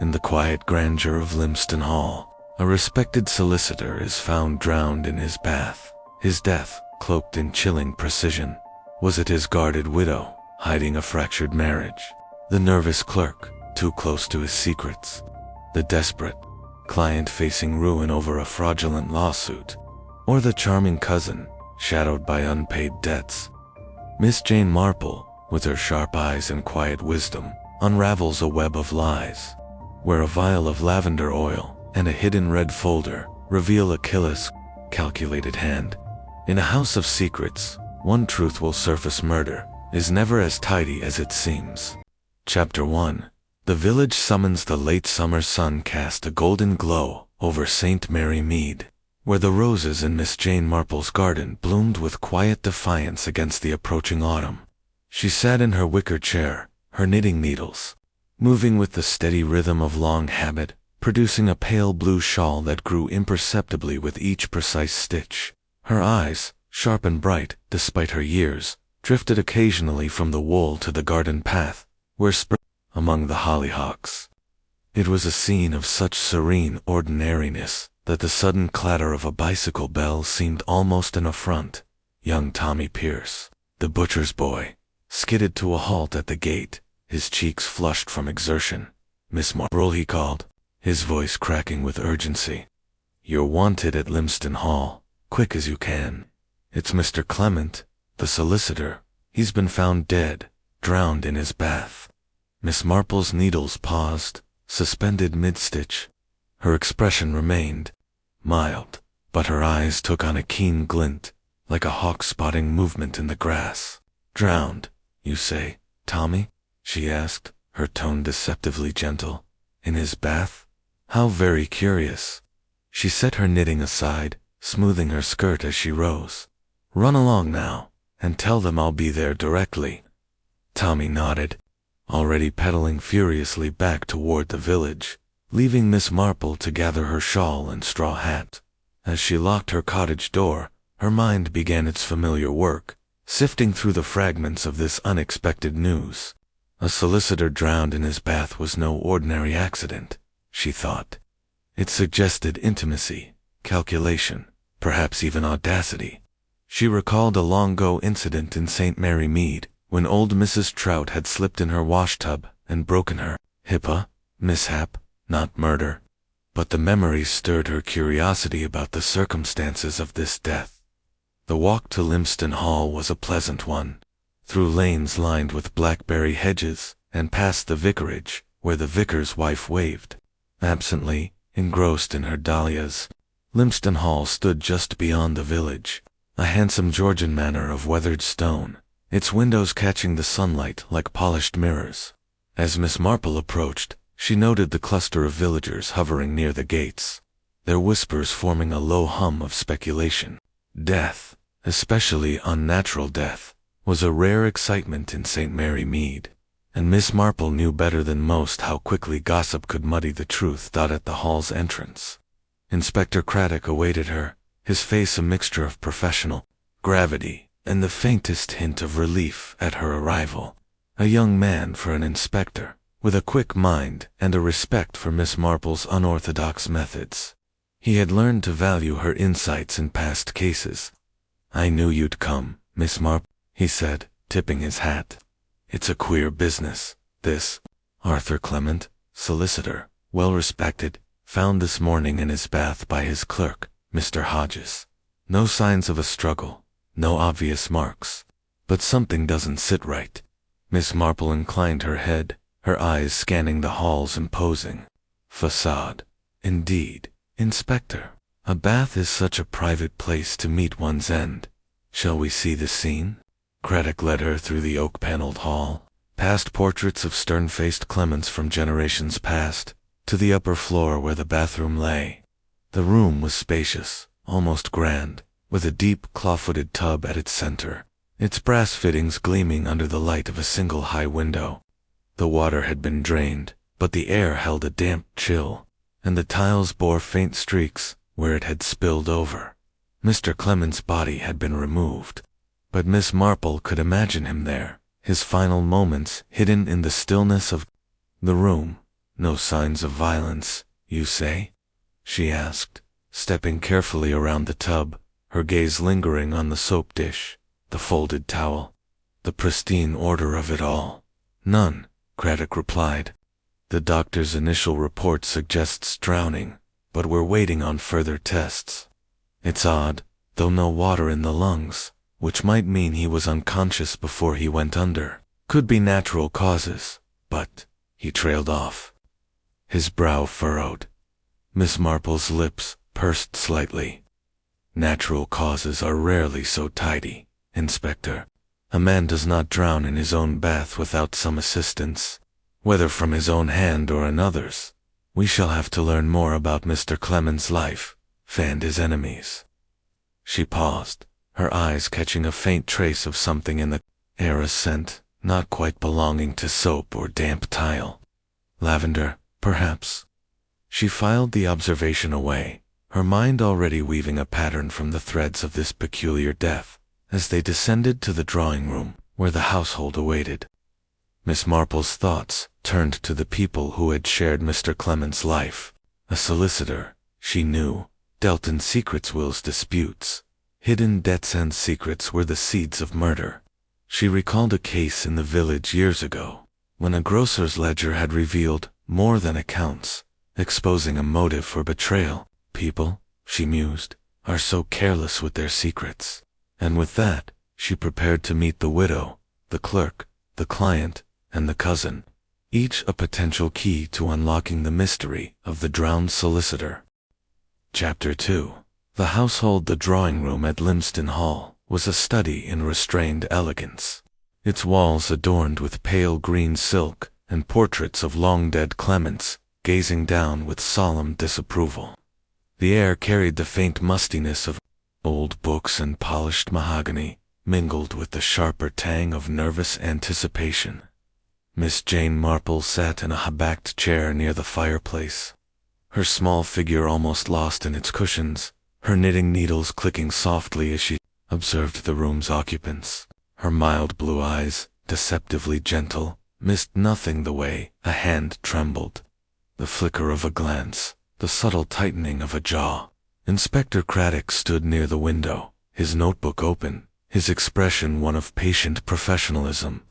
In the quiet grandeur of Limston Hall, a respected solicitor is found drowned in his bath. His death, cloaked in chilling precision. Was it his guarded widow, hiding a fractured marriage? The nervous clerk, too close to his secrets? The desperate client facing ruin over a fraudulent lawsuit? Or the charming cousin, shadowed by unpaid debts? Miss Jane Marple, with her sharp eyes and quiet wisdom, unravels a web of lies, where a vial of lavender oil and a hidden red folder reveal Achilles' calculated hand. In a house of secrets, one truth will surface: murder is never as tidy as it seems. Chapter 1. The village summons. The late summer sun cast a golden glow over St. Mary Mead, where the roses in Miss Jane Marple's garden bloomed with quiet defiance against the approaching autumn. She sat in her wicker chair, her knitting needles moving with the steady rhythm of long habit, producing a pale blue shawl that grew imperceptibly with each precise stitch. Her eyes, sharp and bright despite her years, drifted occasionally from the wool to the garden path, where among the hollyhocks. It was a scene of such serene ordinariness that the sudden clatter of a bicycle bell seemed almost an affront. Young Tommy Pierce, the butcher's boy, skidded to a halt at the gate, his cheeks flushed from exertion. "Miss Marple," he called, his voice cracking with urgency. "You're wanted at Limston Hall, quick as you can. It's Mr. Clement, the solicitor. He's been found dead, drowned in his bath." Miss Marple's needles paused, suspended mid-stitch. Her expression remained mild, but her eyes took on a keen glint, like a hawk spotting movement in the grass. "Drowned, you say, Tommy?" she asked, her tone deceptively gentle. "In his bath? How very curious." She set her knitting aside, smoothing her skirt as she rose. "Run along now, and tell them I'll be there directly." Tommy nodded, already pedaling furiously back toward the village, leaving Miss Marple to gather her shawl and straw hat. As she locked her cottage door, her mind began its familiar work, sifting through the fragments of this unexpected news. A solicitor drowned in his bath was no ordinary accident, she thought. It suggested intimacy, calculation, perhaps even audacity. She recalled a long-ago incident in St. Mary Mead, when old Mrs. Trout had slipped in her washtub and broken her hip. A mishap, not murder. But the memory stirred her curiosity about the circumstances of this death. The walk to Limston Hall was a pleasant one, through lanes lined with blackberry hedges, and past the vicarage, where the vicar's wife waved absently, engrossed in her dahlias. Limston Hall stood just beyond the village, a handsome Georgian manor of weathered stone, its windows catching the sunlight like polished mirrors. As Miss Marple approached, she noted the cluster of villagers hovering near the gates, their whispers forming a low hum of speculation. Death, especially unnatural death, was a rare excitement in St. Mary Mead, and Miss Marple knew better than most how quickly gossip could muddy the truth. At the hall's entrance, Inspector Craddock awaited her, his face a mixture of professional gravity and the faintest hint of relief at her arrival. A young man for an inspector, with a quick mind and a respect for Miss Marple's unorthodox methods. He had learned to value her insights in past cases. "I knew you'd come, Miss Marple," he said, tipping his hat. "It's a queer business, this. Arthur Clement, solicitor, well respected, found this morning in his bath by his clerk, Mr. Hodges. No signs of a struggle, no obvious marks. But something doesn't sit right." Miss Marple inclined her head, her eyes scanning the hall's imposing facade. "Indeed, Inspector, a bath is such a private place to meet one's end. Shall we see the scene?" Craddock led her through the oak-paneled hall, past portraits of stern-faced Clements from generations past, to the upper floor where the bathroom lay. The room was spacious, almost grand, with a deep claw-footed tub at its center, its brass fittings gleaming under the light of a single high window. The water had been drained, but the air held a damp chill, and the tiles bore faint streaks where it had spilled over. Mr. Clement's body had been removed, but Miss Marple could imagine him there, his final moments hidden in the stillness of the room. No signs of violence, you say? She asked, stepping carefully around the tub, her gaze lingering on the soap dish, the folded towel, the pristine order of it all. None, Craddock replied. The doctor's initial report suggests drowning, but we're waiting on further tests. It's odd, though no water in the lungs, which might mean he was unconscious before he went under. Could be natural causes, but he trailed off. His brow furrowed. Miss Marple's lips pursed slightly. Natural causes are rarely so tidy, Inspector. A man does not drown in his own bath without some assistance, whether from his own hand or another's. We shall have to learn more about Mr. Clement's life, fanned his enemies. She paused, her eyes catching a faint trace of something in the air, a scent, not quite belonging to soap or damp tile. Lavender, perhaps. She filed the observation away, her mind already weaving a pattern from the threads of this peculiar death, as they descended to the drawing room, where the household awaited. Miss Marple's thoughts turned to the people who had shared Mr. Clement's life. A solicitor, she knew, dealt in secrets wills disputes. Hidden debts and secrets were the seeds of murder. She recalled a case in the village years ago, when a grocer's ledger had revealed more than accounts, exposing a motive for betrayal. People, she mused, are so careless with their secrets. And with that, she prepared to meet the widow, the clerk, the client, and the cousin, each a potential key to unlocking the mystery of the drowned solicitor. Chapter 2. The household. The drawing room at Limston Hall was a study in restrained elegance, its walls adorned with pale green silk and portraits of long-dead Clements, gazing down with solemn disapproval. The air carried the faint mustiness of old books and polished mahogany, mingled with the sharper tang of nervous anticipation. Miss Jane Marple sat in a high-backed chair near the fireplace, her small figure almost lost in its cushions, her knitting needles clicking softly as she observed the room's occupants. Her mild blue eyes, deceptively gentle, missed nothing the way a hand trembled, the flicker of a glance, the subtle tightening of a jaw. Inspector Craddock stood near the window, his notebook open, his expression one of patient professionalism.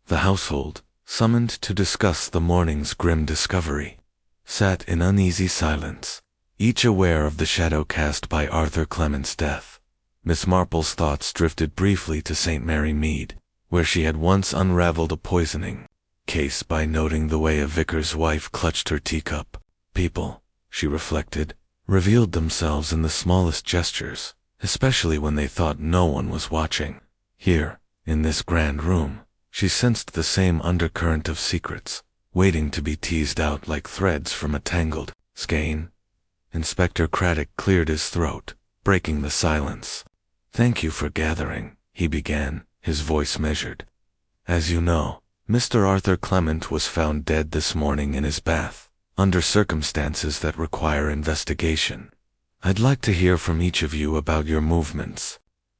The household, summoned to discuss the morning's grim discovery, sat in uneasy silence, each aware of the shadow cast by Arthur Clement's death. Miss Marple's thoughts drifted briefly to St. Mary Mead, where she had once unraveled a poisoning case by noting the way a vicar's wife clutched her teacup. People, she reflected, revealed themselves in the smallest gestures, especially when they thought no one was watching. Here, in this grand room, she sensed the same undercurrent of secrets, waiting to be teased out like threads from a tangled skein. Inspector Craddock cleared his throat, breaking the silence. "Thank you for gathering," he began, his voice measured. "As you know, Mr. Arthur Clement was found dead this morning in his bath, under circumstances that require investigation. I'd like to hear from each of you about your movements,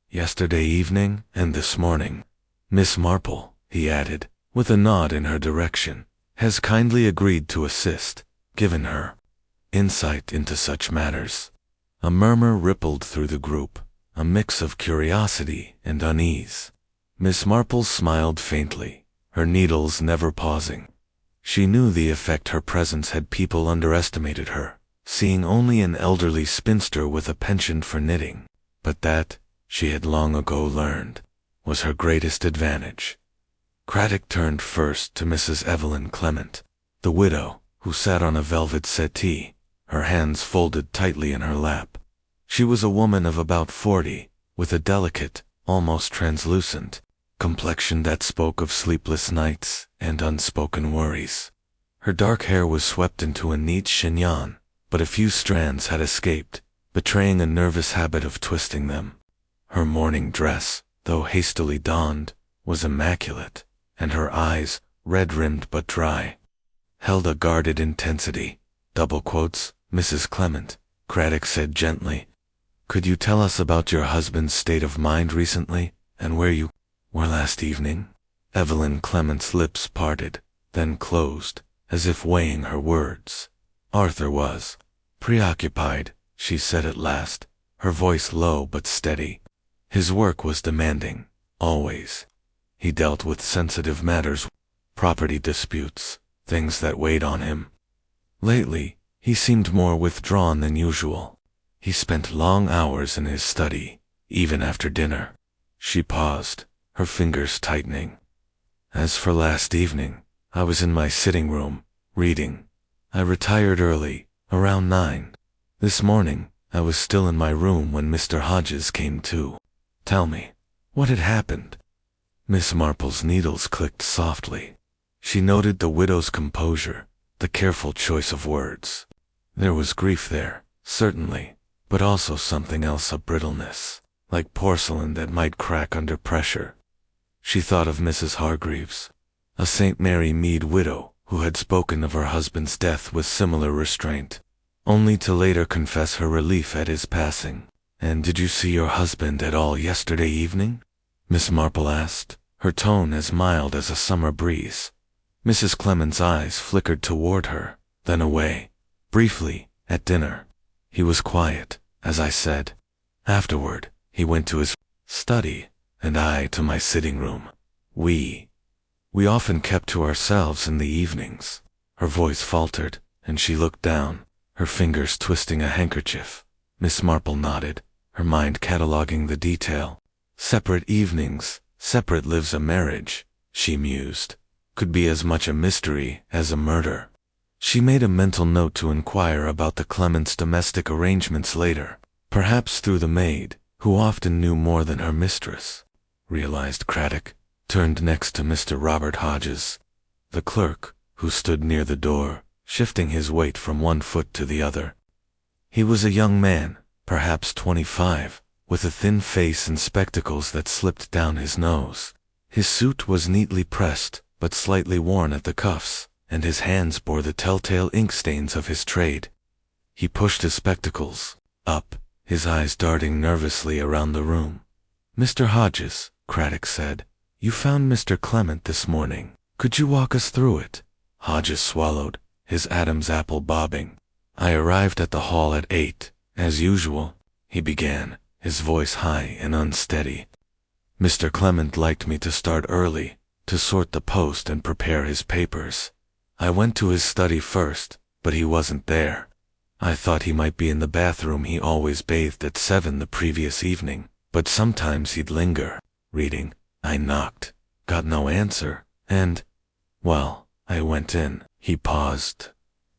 yesterday evening and this morning. Miss Marple," he added, with a nod in her direction, "has kindly agreed to assist, given her insight into such matters." A murmur rippled through the group, a mix of curiosity and unease. Miss Marple smiled faintly, her needles never pausing. She knew the effect her presence had. People underestimated her, seeing only an elderly spinster with a penchant for knitting. But that, she had long ago learned, was her greatest advantage. Craddock turned first to Mrs. Evelyn Clement, the widow, who sat on a velvet settee, her hands folded tightly in her lap. She was a woman of about 40, with a delicate, almost translucent, complexion that spoke of sleepless nights and unspoken worries. Her dark hair was swept into a neat chignon, but a few strands had escaped, betraying a nervous habit of twisting them. Her morning dress, though hastily donned, was immaculate, and her eyes, red-rimmed but dry, held a guarded intensity. Double quotes, "Mrs. Clement," Craddock said gently, "could you tell us about your husband's state of mind recently, and where you were last evening?" Evelyn Clement's lips parted, then closed, as if weighing her words. Arthur was preoccupied, she said at last, her voice low but steady. His work was demanding, always. He dealt with sensitive matters, property disputes, things that weighed on him. Lately, he seemed more withdrawn than usual. He spent long hours in his study, even after dinner. She paused, her fingers tightening. As for last evening, I was in my sitting room, reading. I retired early, around 9. This morning, I was still in my room when Mr. Hodges came too. Tell me, what had happened? Miss Marple's needles clicked softly. She noted the widow's composure, the careful choice of words. There was grief there, certainly, but also something else, a brittleness, like porcelain that might crack under pressure. She thought of Mrs. Hargreaves, a St. Mary Mead widow who had spoken of her husband's death with similar restraint, only to later confess her relief at his passing. "And did you see your husband at all yesterday evening?" Miss Marple asked, her tone as mild as a summer breeze. Mrs. Clement's eyes flickered toward her, then away. Briefly, at dinner. He was quiet, as I said. Afterward, he went to his study, and I to my sitting room. We often kept to ourselves in the evenings. Her voice faltered, and she looked down, her fingers twisting a handkerchief. Miss Marple nodded, her mind cataloging the detail. Separate evenings, separate lives a marriage, she mused, could be as much a mystery as a murder. She made a mental note to inquire about the Clements' domestic arrangements later, perhaps through the maid, who often knew more than her mistress. Realized Craddock, turned next to Mr. Robert Hodges, the clerk, who stood near the door, shifting his weight from one foot to the other. He was a young man, perhaps 25, with a thin face and spectacles that slipped down his nose. His suit was neatly pressed, but slightly worn at the cuffs, and his hands bore the telltale ink stains of his trade. He pushed his spectacles up, his eyes darting nervously around the room. "Mr. Hodges," Craddock said, "you found Mr. Clement this morning. Could you walk us through it?" Hodges swallowed, his Adam's apple bobbing. "I arrived at the hall at 8, as usual," he began, his voice high and unsteady. "Mr. Clement liked me to start early, to sort the post and prepare his papers. I went to his study first, but he wasn't there. I thought he might be in the bathroom. He always bathed at 7 the previous evening, but sometimes he'd linger, reading. I knocked, got no answer, and, well, I went in." He paused,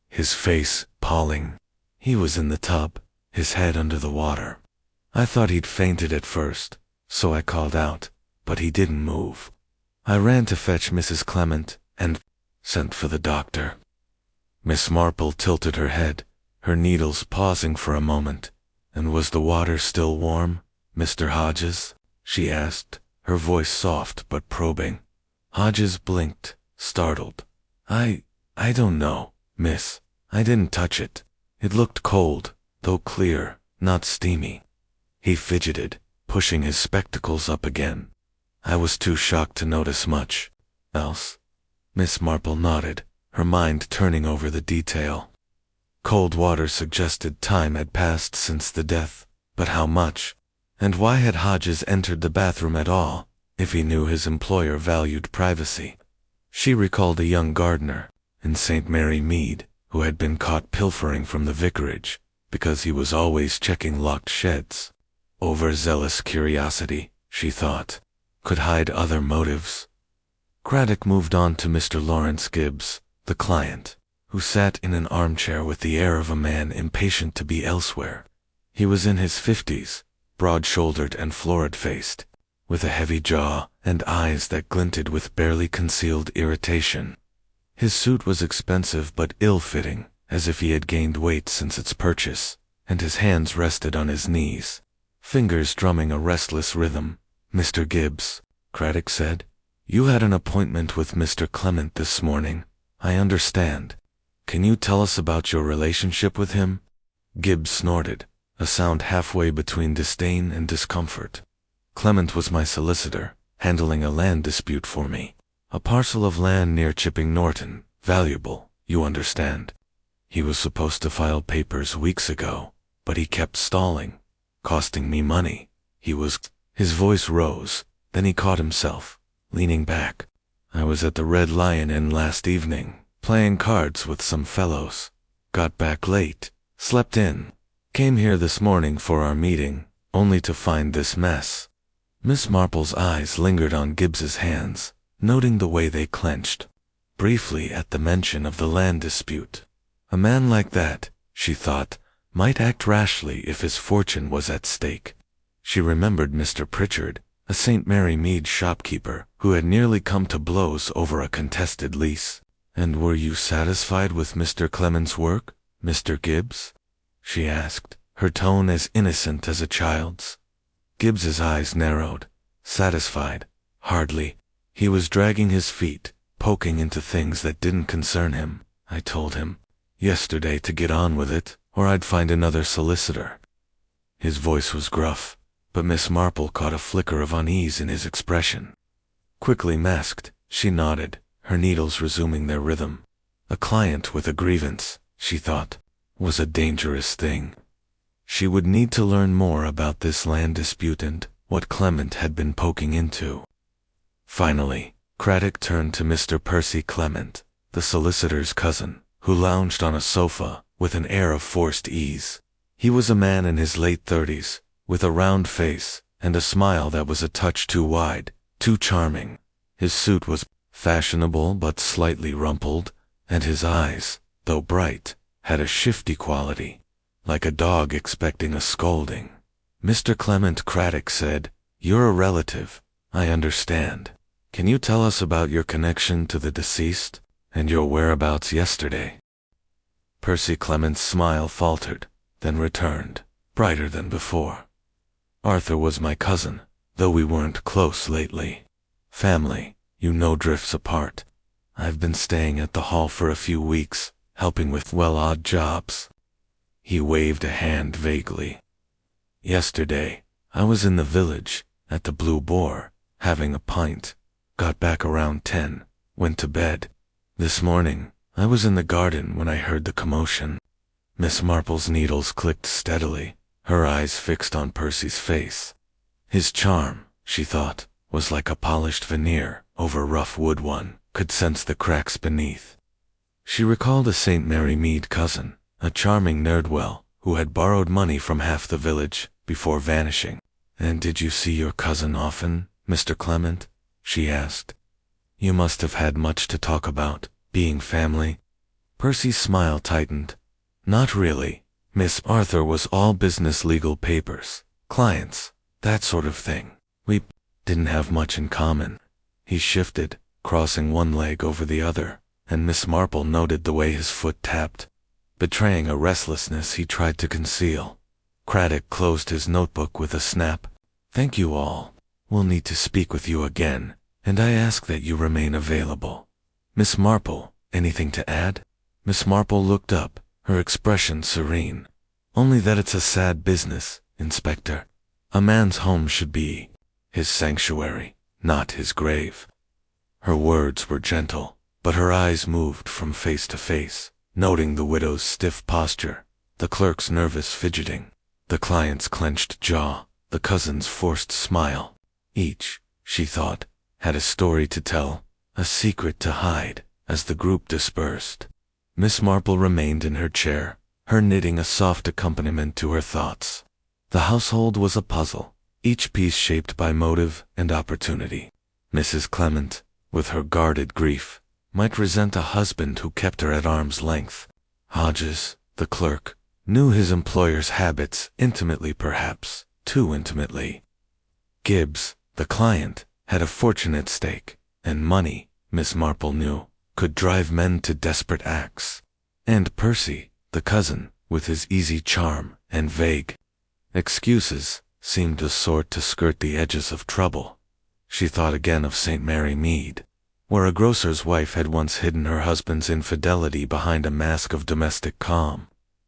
his face palling. He was in the tub, his head under the water. "I thought he'd fainted at first, so I called out, but he didn't move. I ran to fetch Mrs. Clement, and sent for the doctor." Miss Marple tilted her head, her needles pausing for a moment. "And was the water still warm, Mr. Hodges?" she asked, her voice soft but probing. Hodges blinked, startled. I don't know, miss. I didn't touch it. It looked cold, though clear, not steamy." He fidgeted, pushing his spectacles up again. "I was too shocked to notice much else." Miss Marple nodded, her mind turning over the detail. Cold water suggested time had passed since the death, but how much? And why had Hodges entered the bathroom at all, if he knew his employer valued privacy? She recalled a young gardener in St. Mary Mead who had been caught pilfering from the vicarage because he was always checking locked sheds. Overzealous curiosity, she thought, could hide other motives. Craddock moved on to Mr. Lawrence Gibbs, the client, who sat in an armchair with the air of a man impatient to be elsewhere. He was in his 50s, broad-shouldered and florid-faced, with a heavy jaw and eyes that glinted with barely concealed irritation. His suit was expensive but ill-fitting, as if he had gained weight since its purchase, and his hands rested on his knees, fingers drumming a restless rhythm. "Mr. Gibbs," Craddock said, "you had an appointment with Mr. Clement this morning, I understand. Can you tell us about your relationship with him?" Gibbs snorted, a sound halfway between disdain and discomfort. "Clement was my solicitor, handling a land dispute for me. A parcel of land near Chipping Norton, valuable, you understand. He was supposed to file papers weeks ago, but he kept stalling, costing me money. His voice rose, then he caught himself, leaning back. I was at the Red Lion Inn last evening, playing cards with some fellows. Got back late, slept in. Came here this morning for our meeting, only to find this mess. Miss Marple's eyes lingered on Gibbs's hands, noting the way they clenched. Briefly at the mention of the land dispute. A man like that, she thought, might act rashly if his fortune was at stake. She remembered Mr. Pritchard, a St. Mary Mead shopkeeper, who had nearly come to blows over a contested lease. "And were you satisfied with Mr. Clement's work, Mr. Gibbs?" she asked, her tone as innocent as a child's. Gibbs's eyes narrowed. Satisfied? Hardly. He was dragging his feet, poking into things that didn't concern him. I told him yesterday to get on with it, or I'd find another solicitor. His voice was gruff, but Miss Marple caught a flicker of unease in his expression. Quickly masked, she nodded, her needles resuming their rhythm. A client with a grievance, she thought, was a dangerous thing. She would need to learn more about this land dispute and what Clement had been poking into. Finally, Craddock turned to Mr. Percy Clement, the solicitor's cousin, who lounged on a sofa with an air of forced ease. He was a man in his late 30s, with a round face and a smile that was a touch too wide, too charming. His suit was fashionable but slightly rumpled, and his eyes, though bright, had a shifty quality, like a dog expecting a scolding. "Mr. Clement," Craddock said, "you're a relative, I understand. Can you tell us about your connection to the deceased, and your whereabouts yesterday?" Percy Clement's smile faltered, then returned, brighter than before. "Arthur was my cousin, though we weren't close lately. Family, you know, drifts apart. I've been staying at the hall for a few weeks, helping with, odd jobs." He waved a hand vaguely. "Yesterday, I was in the village, at the Blue Boar, having a pint. Got back around 10, went to bed. This morning, I was in the garden when I heard the commotion." Miss Marple's needles clicked steadily, her eyes fixed on Percy's face. His charm, she thought, was like a polished veneer over rough wood. One could sense the cracks beneath. She recalled a St. Mary Mead cousin, a charming nerdwell, who had borrowed money from half the village before vanishing. "And did you see your cousin often, Mr. Clement?" she asked. "You must have had much to talk about, being family." Percy's smile tightened. "Not really. Miss Arthur was all business, legal papers, clients, that sort of thing. We didn't have much in common." He shifted, crossing one leg over the other, and Miss Marple noted the way his foot tapped, betraying a restlessness he tried to conceal. Craddock closed his notebook with a snap. "Thank you all. We'll need to speak with you again, and I ask that you remain available. Miss Marple, anything to add?" Miss Marple looked up, her expression serene. "Only that it's a sad business, Inspector. A man's home should be his sanctuary, not his grave." Her words were gentle, but her eyes moved from face to face, noting the widow's stiff posture, the clerk's nervous fidgeting, the client's clenched jaw, the cousin's forced smile. Each, she thought, had a story to tell, a secret to hide. As the group dispersed, Miss Marple remained in her chair, her knitting a soft accompaniment to her thoughts. The household was a puzzle, each piece shaped by motive and opportunity. Mrs. Clement, with her guarded grief, might resent a husband who kept her at arm's length. Hodges, the clerk, knew his employer's habits intimately, perhaps too intimately. Gibbs, the client, had a fortune at stake, and money, Miss Marple knew, could drive men to desperate acts. And Percy, the cousin, with his easy charm and vague excuses, seemed a sort to skirt the edges of trouble. She thought again of St. Mary Mead, where a grocer's wife had once hidden her husband's infidelity behind a mask of domestic calm,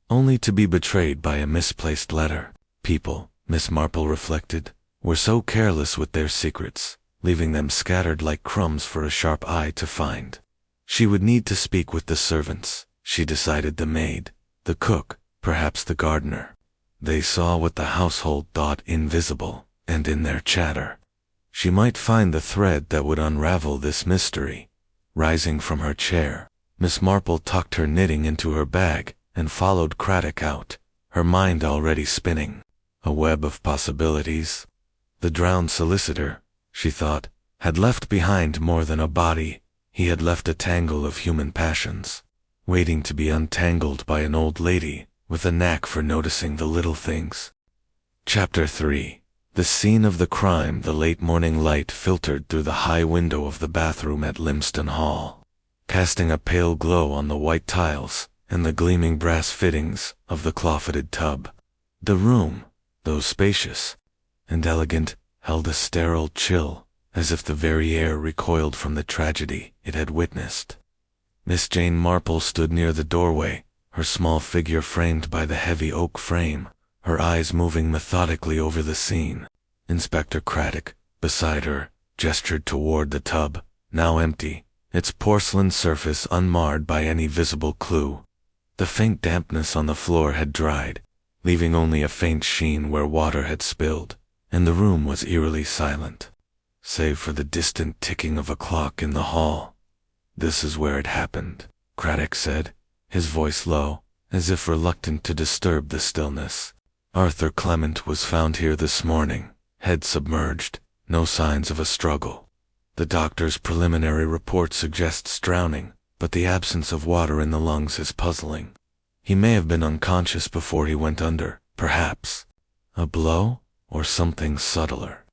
only to be betrayed by a misplaced letter. People, Miss Marple reflected, were so careless with their secrets, leaving them scattered like crumbs for a sharp eye to find. She would need to speak with the servants. She decided the maid, the cook, perhaps the gardener. They saw what the household thought invisible, and in their chatter, she might find the thread that would unravel this mystery. Rising from her chair, Miss Marple tucked her knitting into her bag and followed Craddock out, her mind already spinning. A web of possibilities. The drowned solicitor, she thought, had left behind more than a body. He had left a tangle of human passions, waiting to be untangled by an old lady with a knack for noticing the little things. Chapter 3. The scene of the crime. The late morning light filtered through the high window of the bathroom at Limston Hall, casting a pale glow on the white tiles and the gleaming brass fittings of the closeted tub. The room, though spacious and elegant, held a sterile chill, as if the very air recoiled from the tragedy it had witnessed. Miss Jane Marple stood near the doorway, her small figure framed by the heavy oak frame, her eyes moving methodically over the scene. Inspector Craddock, beside her, gestured toward the tub, now empty, its porcelain surface unmarred by any visible clue. The faint dampness on the floor had dried, leaving only a faint sheen where water had spilled, and the room was eerily silent, save for the distant ticking of a clock in the hall. "This is where it happened," Craddock said, his voice low, as if reluctant to disturb the stillness. "Arthur Clement was found here this morning, head submerged, no signs of a struggle. The doctor's preliminary report suggests drowning, but the absence of water in the lungs is puzzling. He may have been unconscious before he went under, perhaps. A blow, or something subtler.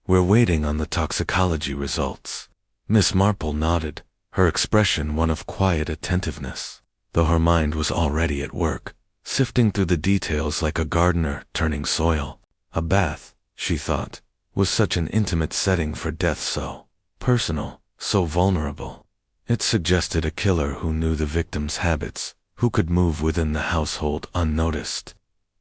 We're waiting on the toxicology results." Miss Marple nodded, her expression one of quiet attentiveness, though her mind was already at work, sifting through the details like a gardener turning soil. A bath, she thought, was such an intimate setting for death, so personal, so vulnerable. It suggested a killer who knew the victim's habits, who could move within the household unnoticed.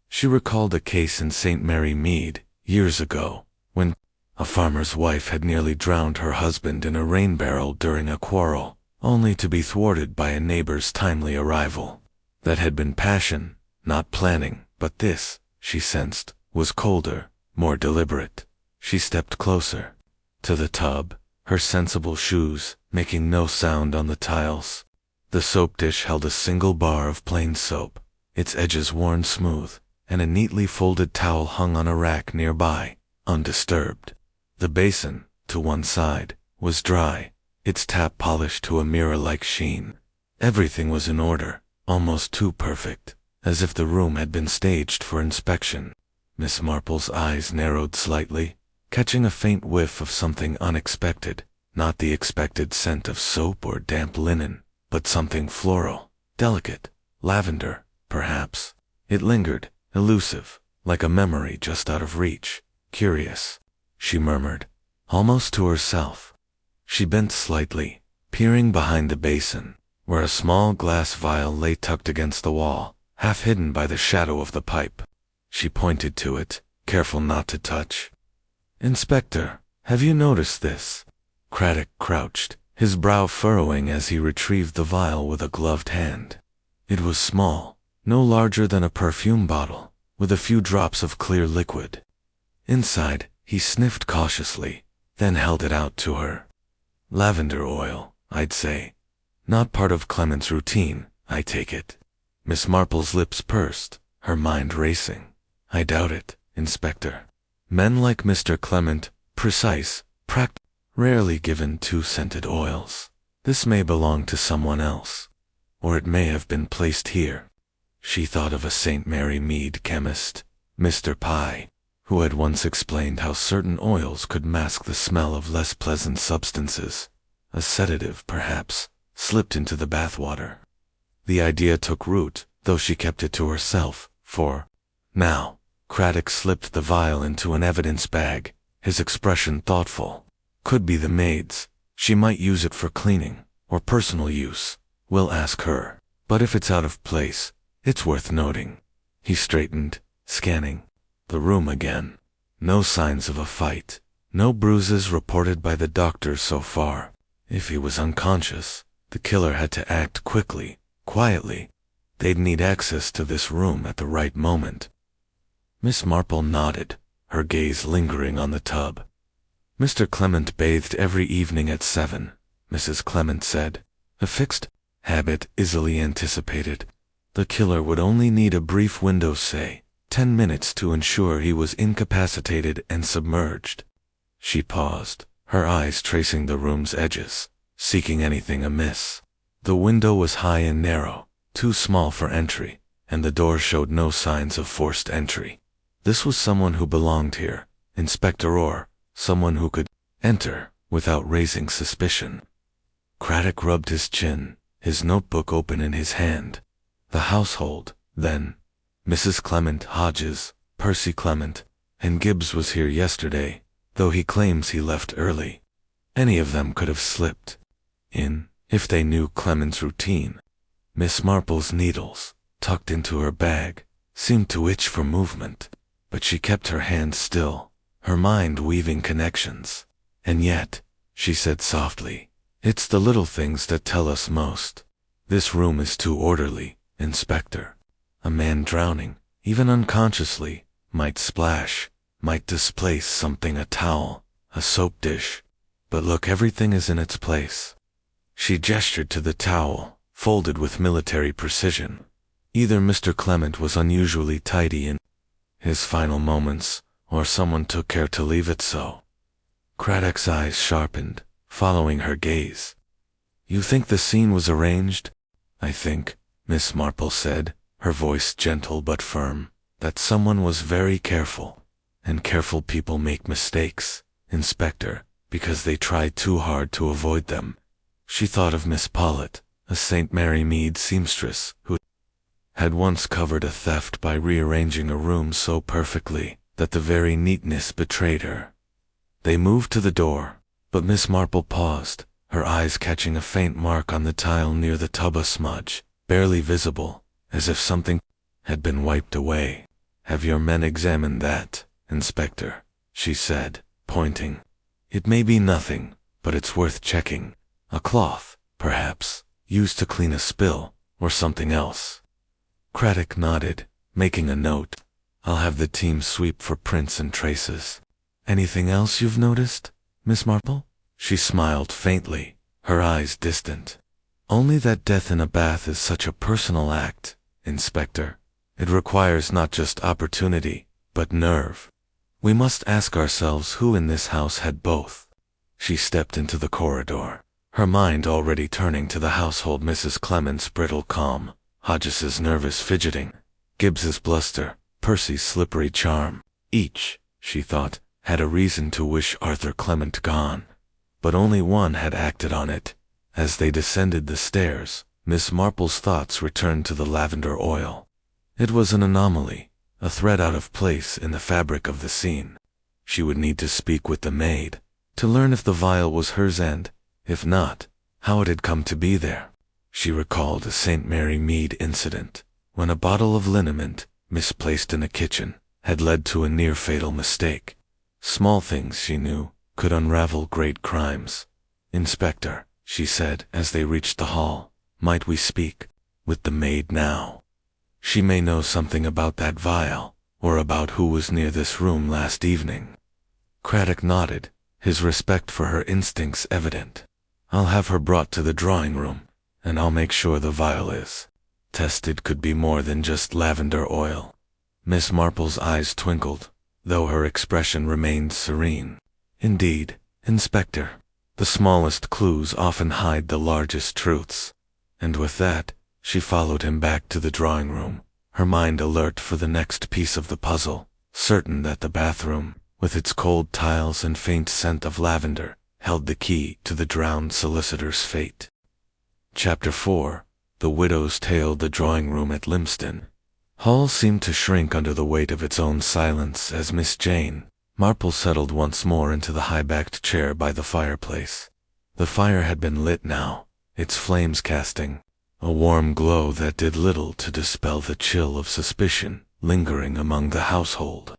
She recalled a case in St. Mary Mead, years ago, when a farmer's wife had nearly drowned her husband in a rain barrel during a quarrel, only to be thwarted by a neighbor's timely arrival. That had been passion, not planning, but this, she sensed, was colder, more deliberate. She stepped closer to the tub, her sensible shoes making no sound on the tiles. The soap dish held a single bar of plain soap, its edges worn smooth, and a neatly folded towel hung on a rack nearby, undisturbed. The basin, to one side, was dry, its tap polished to a mirror-like sheen. Everything was in order, almost too perfect, as if the room had been staged for inspection. Miss Marple's eyes narrowed slightly, catching a faint whiff of something unexpected, not the expected scent of soap or damp linen, but something floral, delicate, lavender, perhaps. It lingered, elusive, like a memory just out of reach. "Curious," she murmured, almost to herself. She bent slightly, peering behind the basin, where a small glass vial lay tucked against the wall, half hidden by the shadow of the pipe. She pointed to it, careful not to touch. "Inspector, have you noticed this?" Craddock crouched, his brow furrowing as he retrieved the vial with a gloved hand. It was small, no larger than a perfume bottle, with a few drops of clear liquid. Inside, he sniffed cautiously, then held it out to her. "Lavender oil, I'd say. Not part of Clement's routine, I take it." Miss Marple's lips pursed, her mind racing. "I doubt it, Inspector. Men like Mr. Clement, precise, rarely given two-scented oils. This may belong to someone else, or it may have been placed here." She thought of a St. Mary Mead chemist, Mr. Pye, who had once explained how certain oils could mask the smell of less pleasant substances. A sedative, perhaps, slipped into the bathwater. The idea took root, though she kept it to herself, for now, Craddock slipped the vial into an evidence bag, his expression thoughtful. "Could be the maid's. She might use it for cleaning, or personal use. We'll ask her. But if it's out of place, it's worth noting." He straightened, scanning the room again. No signs of a fight, no bruises reported by the doctor so far. If he was unconscious, The killer had to act quickly, quietly. They'd need access to this room at the right moment. Miss Marple nodded, her gaze lingering on the tub. Mr. Clement bathed every evening at 7, Mrs. Clement said. A fixed habit easily anticipated. The killer would only need a brief window, say, 10 minutes, to ensure he was incapacitated and submerged. She paused, her eyes tracing the room's edges, seeking anything amiss. The window was high and narrow, too small for entry, and the door showed no signs of forced entry. This was someone who belonged here, Inspector, or someone who could enter without raising suspicion. Craddock rubbed his chin, his notebook open in his hand. The household, then. Mrs. Clement, Hodges, Percy Clement, and Gibbs was here yesterday, though he claims he left early. Any of them could have slipped in, if they knew Clement's routine. Miss Marple's needles, tucked into her bag, seemed to itch for movement, but she kept her hand still, her mind weaving connections. And yet, she said softly, it's the little things that tell us most. This room is too orderly, Inspector. A man drowning, even unconsciously, might splash, might displace something, a towel, a soap dish. But look, everything is in its place. She gestured to the towel, folded with military precision. Either Mr. Clement was unusually tidy in his final moments, or someone took care to leave it so. Craddock's eyes sharpened, following her gaze. You think the scene was arranged? I think, Miss Marple said, her voice gentle but firm, that someone was very careful. And careful people make mistakes, Inspector, because they try too hard to avoid them. She thought of Miss Pollitt, a St. Mary Mead seamstress, who had once covered a theft by rearranging a room so perfectly that the very neatness betrayed her. They moved to the door, but Miss Marple paused, her eyes catching a faint mark on the tile near the tub, a smudge, barely visible, as if something had been wiped away. Have your men examined that, Inspector? She said, pointing. It may be nothing, but it's worth checking. A cloth, perhaps, used to clean a spill, or something else. Craddock nodded, making a note. I'll have the team sweep for prints and traces. Anything else you've noticed, Miss Marple? She smiled faintly, her eyes distant. Only that death in a bath is such a personal act, Inspector. It requires not just opportunity, but nerve. We must ask ourselves who in this house had both. She stepped into the corridor, her mind already turning to the household, Mrs. Clement's brittle calm, Hodges's nervous fidgeting, Gibbs's bluster, Percy's slippery charm. Each, she thought, had a reason to wish Arthur Clement gone. But only one had acted on it. As they descended the stairs, Miss Marple's thoughts returned to the lavender oil. It was an anomaly, a thread out of place in the fabric of the scene. She would need to speak with the maid, to learn if the vial was hers and, if not, how it had come to be there. She recalled a St. Mary Mead incident, when a bottle of liniment, misplaced in a kitchen, had led to a near-fatal mistake. Small things, she knew, could unravel great crimes. Inspector, she said as they reached the hall, might we speak with the maid now? She may know something about that vial, or about who was near this room last evening. Craddock nodded, his respect for her instincts evident. I'll have her brought to the drawing room, and I'll make sure the vial is tested. Could be more than just lavender oil. Miss Marple's eyes twinkled, though her expression remained serene. Indeed, Inspector, the smallest clues often hide the largest truths. And with that, she followed him back to the drawing room, her mind alert for the next piece of the puzzle, certain that the bathroom, with its cold tiles and faint scent of lavender, held the key to the drowned solicitor's fate. Chapter 4. The Widow's Tale. The drawing room at Lympston Hall seemed to shrink under the weight of its own silence as Miss Jane Marple settled once more into the high-backed chair by the fireplace. The fire had been lit now, its flames casting a warm glow that did little to dispel the chill of suspicion lingering among the household.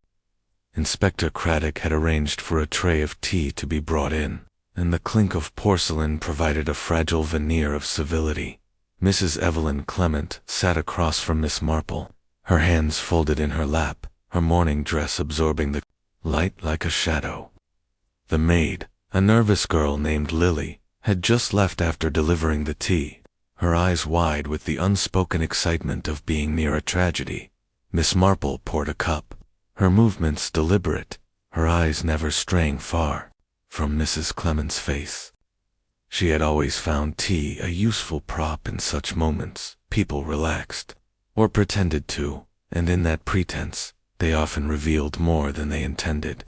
Inspector Craddock had arranged for a tray of tea to be brought in. and the clink of porcelain provided a fragile veneer of civility. Mrs. Evelyn Clement sat across from Miss Marple, her hands folded in her lap, her morning dress absorbing the light like a shadow. The maid, a nervous girl named Lily, had just left after delivering the tea, her eyes wide with the unspoken excitement of being near a tragedy. Miss Marple poured a cup, her movements deliberate, her eyes never straying far from Mrs. Clement's face. She had always found tea a useful prop in such moments. People relaxed, or pretended to, and in that pretense, they often revealed more than they intended.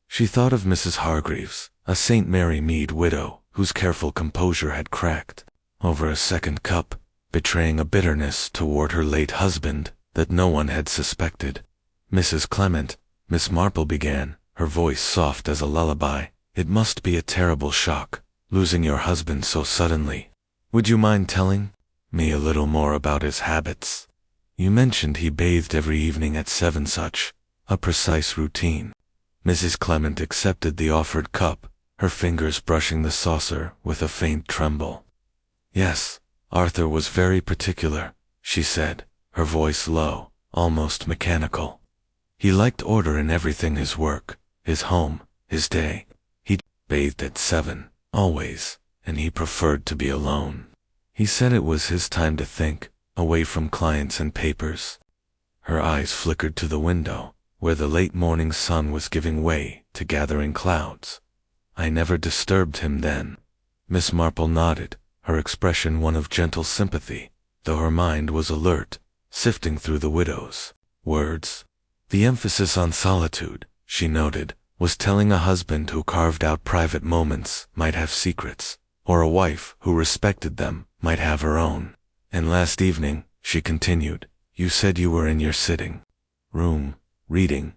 She thought of Mrs. Hargreaves, a St. Mary Mead widow, whose careful composure had cracked over a second cup, betraying a bitterness toward her late husband that no one had suspected. Mrs. Clement, Miss Marple began, her voice soft as a lullaby, "It must be a terrible shock, losing your husband so suddenly. Would you mind telling me a little more about his habits? You mentioned he bathed every evening at 7 such a precise routine." Mrs. Clement accepted the offered cup, her fingers brushing the saucer with a faint tremble. "Yes, Arthur was very particular," she said, her voice low, almost mechanical. "He liked order in everything, his work, his home, his day. He bathed at 7, always, and he preferred to be alone. He said it was his time to think, away from clients and papers." Her eyes flickered to the window, where the late morning sun was giving way to gathering clouds. "I never disturbed him then." Miss Marple nodded, her expression one of gentle sympathy, though her mind was alert, sifting through the widow's words. The emphasis on solitude, she noted, was telling a husband who carved out private moments might have secrets, or a wife who respected them might have her own. "And last evening," she continued, "you said you were in your sitting room, reading.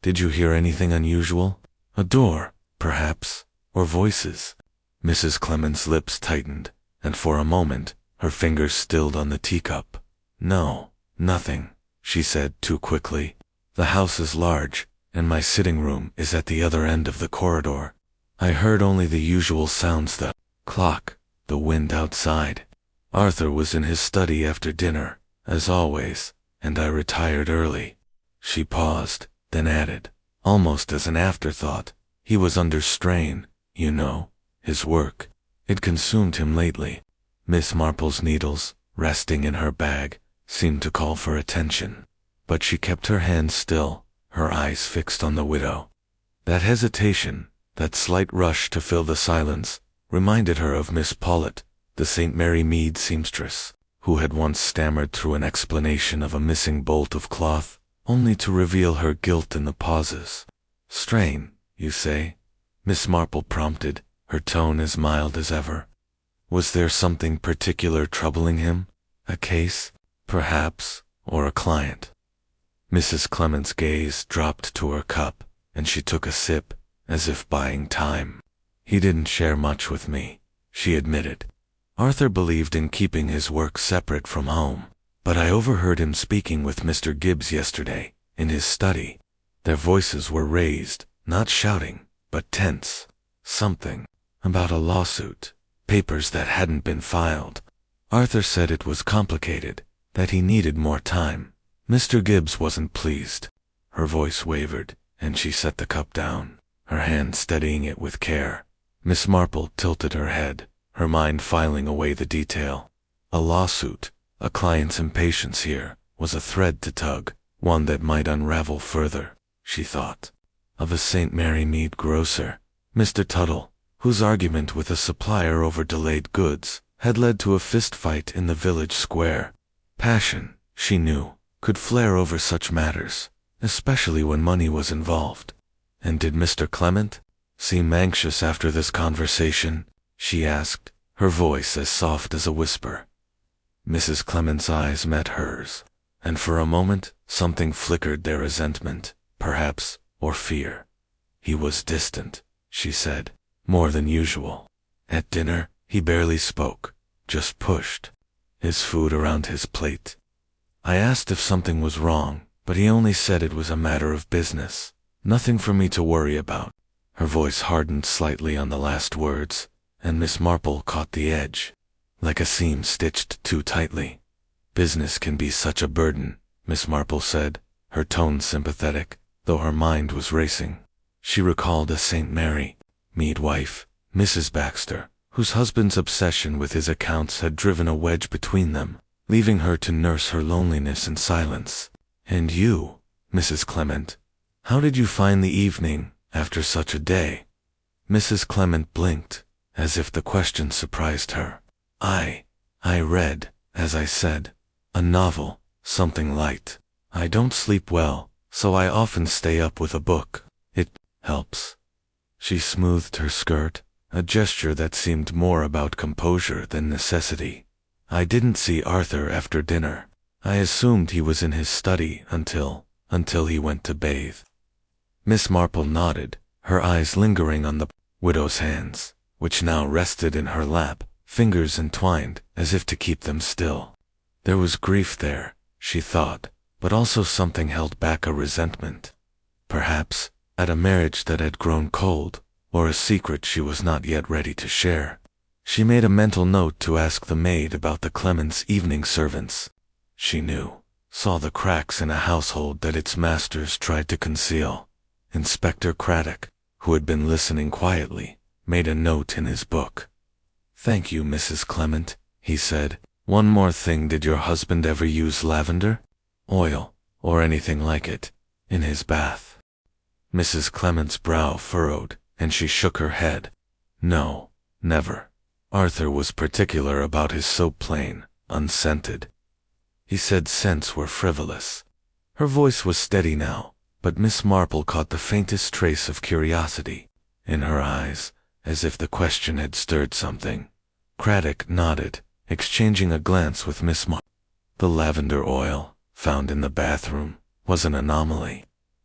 Did you hear anything unusual? A door, perhaps, or voices?" Mrs. Clement's lips tightened, and for a moment, her fingers stilled on the teacup. "No, nothing," she said too quickly. "The house is large, and my sitting room is at the other end of the corridor. I heard only the usual sounds, the clock, the wind outside. Arthur was in his study after dinner, as always, and I retired early." She paused, then added, almost as an afterthought, "He was under strain, you know, his work. It consumed him lately." Miss Marple's needles, resting in her bag, seemed to call for attention, but she kept her hands still, her eyes fixed on the widow. That hesitation, that slight rush to fill the silence, reminded her of Miss Paulet, the St. Mary Mead seamstress, who had once stammered through an explanation of a missing bolt of cloth, only to reveal her guilt in the pauses. "Strain, you say?" Miss Marple prompted, her tone as mild as ever. "Was there something particular troubling him? A case, perhaps, or a client?" Mrs. Clement's gaze dropped to her cup, and she took a sip, as if buying time. "He didn't share much with me," she admitted. "Arthur believed in keeping his work separate from home, but I overheard him speaking with Mr. Gibbs yesterday, in his study. Their voices were raised, not shouting, but tense. Something about a lawsuit, papers that hadn't been filed. Arthur said it was complicated, that he needed more time. Mr. Gibbs wasn't pleased." Her voice wavered, and she set the cup down, her hand steadying it with care. Miss Marple tilted her head, her mind filing away the detail. A lawsuit, a client's impatience here, was a thread to tug, one that might unravel further, she thought. Of a St. Mary Mead grocer, Mr. Tuttle, whose argument with a supplier over delayed goods had led to a fist-fight in the village square. Passion, she knew, could flare over such matters, especially when money was involved. "And did Mr. Clement seem anxious after this conversation?" she asked, her voice as soft as a whisper. Mrs. Clement's eyes met hers, and for a moment something flickered their resentment, perhaps, or fear. "He was distant," she said, "more than usual. At dinner, he barely spoke, just pushed his food around his plate. I asked if something was wrong, but he only said it was a matter of business, nothing for me to worry about." Her voice hardened slightly on the last words, and Miss Marple caught the edge, like a seam stitched too tightly. Business can be such a burden, Miss Marple said, her tone sympathetic, though her mind was racing. She recalled a St. Mary midwife, Mrs. Baxter, whose husband's obsession with his accounts had driven a wedge between them, leaving her to nurse her loneliness in silence. And you, Mrs. Clement, how did you find the evening after such a day? Mrs. Clement blinked, as if the question surprised her. I read, as I said, a novel, something light. I don't sleep well, so I often stay up with a book. It helps. She smoothed her skirt, a gesture that seemed more about composure than necessity. I didn't see Arthur after dinner. I assumed he was in his study until he went to bathe. Miss Marple nodded, her eyes lingering on the widow's hands, which now rested in her lap, fingers entwined as if to keep them still. There was grief there, she thought, but also something held back a resentment. Perhaps at a marriage that had grown cold, or a secret she was not yet ready to share. She made a mental note to ask the maid about the Clements' evening servants. She saw the cracks in a household that its masters tried to conceal. Inspector Craddock, who had been listening quietly, made a note in his book. "Thank you, Mrs. Clement," he said. "One more thing, did your husband ever use lavender, oil, or anything like it, in his bath?" Mrs. Clement's brow furrowed, and she shook her head. "No, never. Arthur was particular about his soap plain, unscented. He said scents were frivolous." Her voice was steady now, but Miss Marple caught the faintest trace of curiosity in her eyes, as if the question had stirred something. Craddock nodded, exchanging a glance with Miss Marple. The lavender oil, found in the bathroom, was an anomaly,